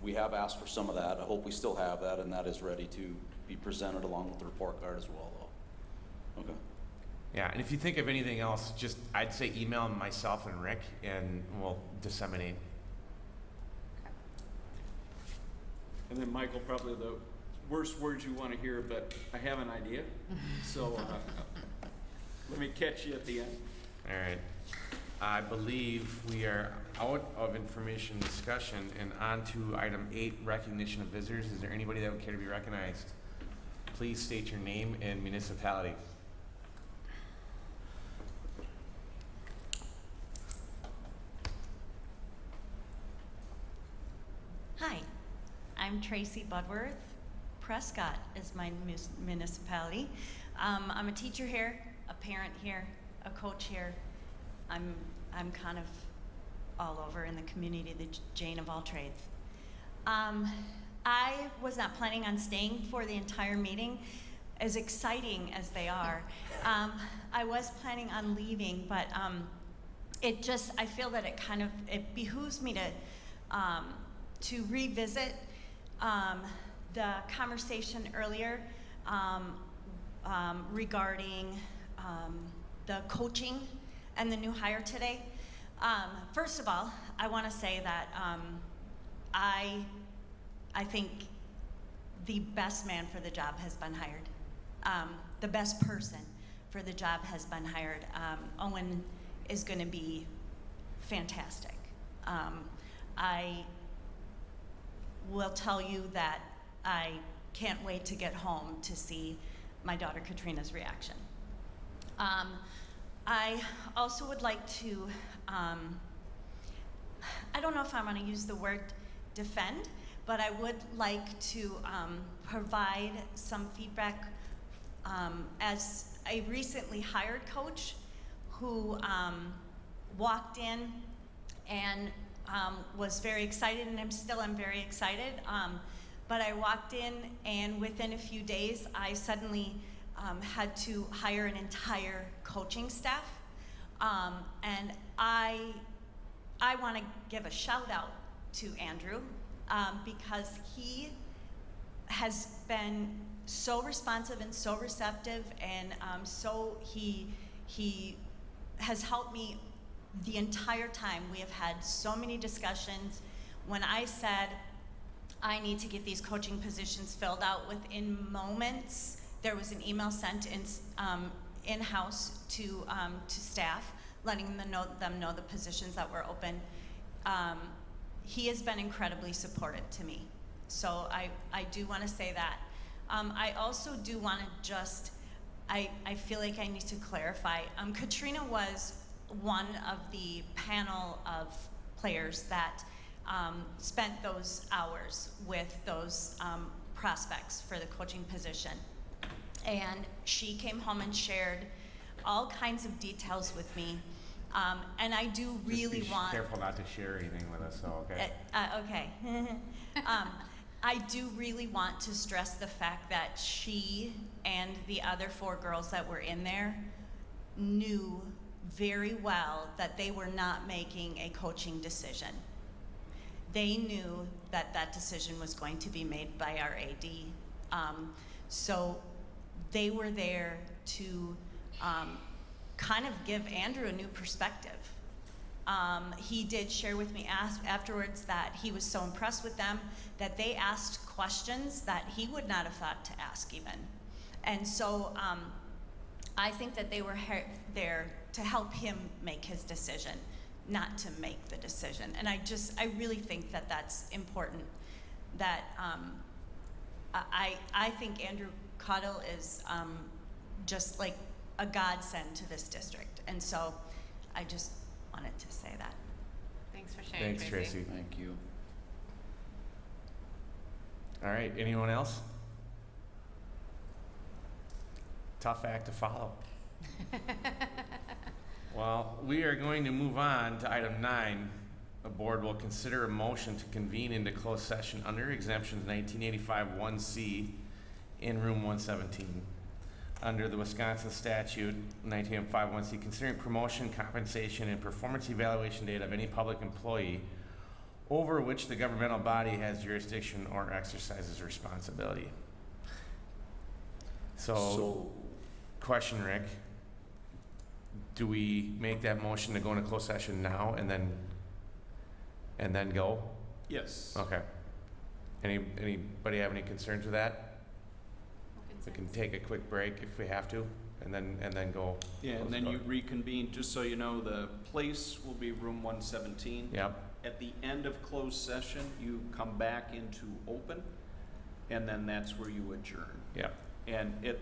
we have asked for some of that. I hope we still have that, and that is ready to be presented along with the report card as well, though. Okay. Yeah, and if you think of anything else, just, I'd say email myself and Rick, and we'll disseminate. And then Michael, probably the worst words you want to hear, but I have an idea. So let me catch you at the end. All right. I believe we are out of information discussion and on to item 8, recognition of visitors. Is there anybody that would care to be recognized? Please state your name and municipality. Hi, I'm Tracy Budworth. Prescott is my municipality. I'm a teacher here, a parent here, a coach here. I'm kind of all over in the community, the Jane of all trades. I was not planning on staying for the entire meeting, as exciting as they are. I was planning on leaving, but I feel that it behooves me to revisit the conversation earlier regarding the coaching and the new hire today. First of all, I want to say that I think the best man for the job has been hired. The best person for the job has been hired. Owen is going to be fantastic. I will tell you that I can't wait to get home to see my daughter Katrina's reaction. I also would like to, I don't know if I want to use the word defend, but I would like to provide some feedback as a recently hired coach who walked in and was very excited, and I'm very excited. But I walked in, and within a few days, I suddenly had to hire an entire coaching staff. And I want to give a shout out to Andrew because he has been so responsive and so receptive, and he has helped me the entire time. We have had so many discussions. When I said I need to get these coaching positions filled out within moments, there was an email sent in-house to staff, letting them know the positions that were open. He has been incredibly supportive to me. So I do want to say that. I also do want to I feel like I need to clarify. Katrina was one of the panel of players that spent those hours with those prospects for the coaching position. And she came home and shared all kinds of details with me. And I do really Just be careful not to share anything with us, so okay? Okay. I do really want to stress the fact that she and the other 4 girls that were in there knew very well that they were not making a coaching decision. They knew that that decision was going to be made by our AD. So they were there to kind of give Andrew a new perspective. He did share with me afterwards that he was so impressed with them that they asked questions that he would not have thought to ask even. And so I think that they were there to help him make his decision, not to make the decision. And I really think that that's important. That I think Andrew Caudill is just like a godsend to this district. And so I just wanted to say that. Thanks for sharing, Thanks, Tracy. Thank you. All right, anyone else? Tough act to follow. Well, we are going to move on to item 9. The board will consider a motion to convene into closed session under exemptions 1985 1C in room 117. Under the Wisconsin statute 1985 1C, considering promotion, compensation, and performance evaluation data of any public employee over which the governmental body has jurisdiction or exercises responsibility. So question, Rick, do we make that motion to go into closed session now and then go? Yes. Okay. Anybody have any concerns with that? We can take a quick break if we have to. and then go. Yeah, close and the then door. you reconvene, just so you know, the place will be room 117. Yep, At the end of closed session, you come back into open, and then that's where you adjourn. yep, And at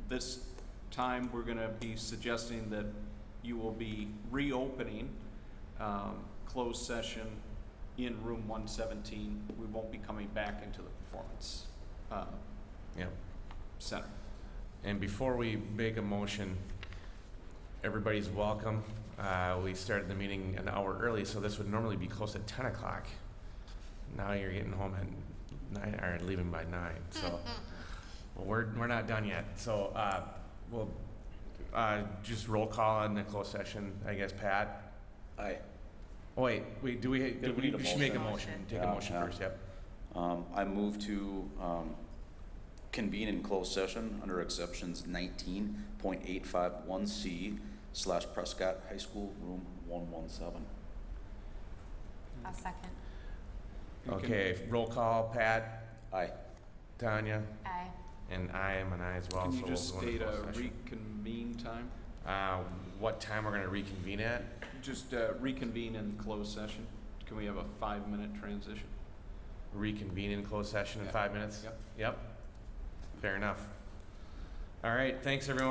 this time, we're gonna be suggesting that you will be reopening, closed session in room 117. We won't be coming back into the performance, yep. center. And before we make a motion, everybody's welcome. We started the meeting an hour early, so this would normally be close at 10 o'clock. Now you're getting home at 9, or leaving by 9, so. Well, we're not done yet, so, we'll, just roll call in the closed session, I guess, Pat? Aye. Oh, wait, we need a should make a motion. motion, take a Yeah, motion yeah. first, yep. I move to convene in closed session under exceptions 19.851C / Prescott High School, room 117. I'll second. You can- Okay, roll call, Pat, Aye. Tanya, Aye. and I am an I as well, Can so you we'll just go into state a closed session. reconvene time? What time we're gonna reconvene at? Just reconvene in closed session. Can we have a 5-minute transition? Reconvene in closed session in Yeah. 5 minutes? Yep. Yep. Fair enough. All right, thanks, everyone.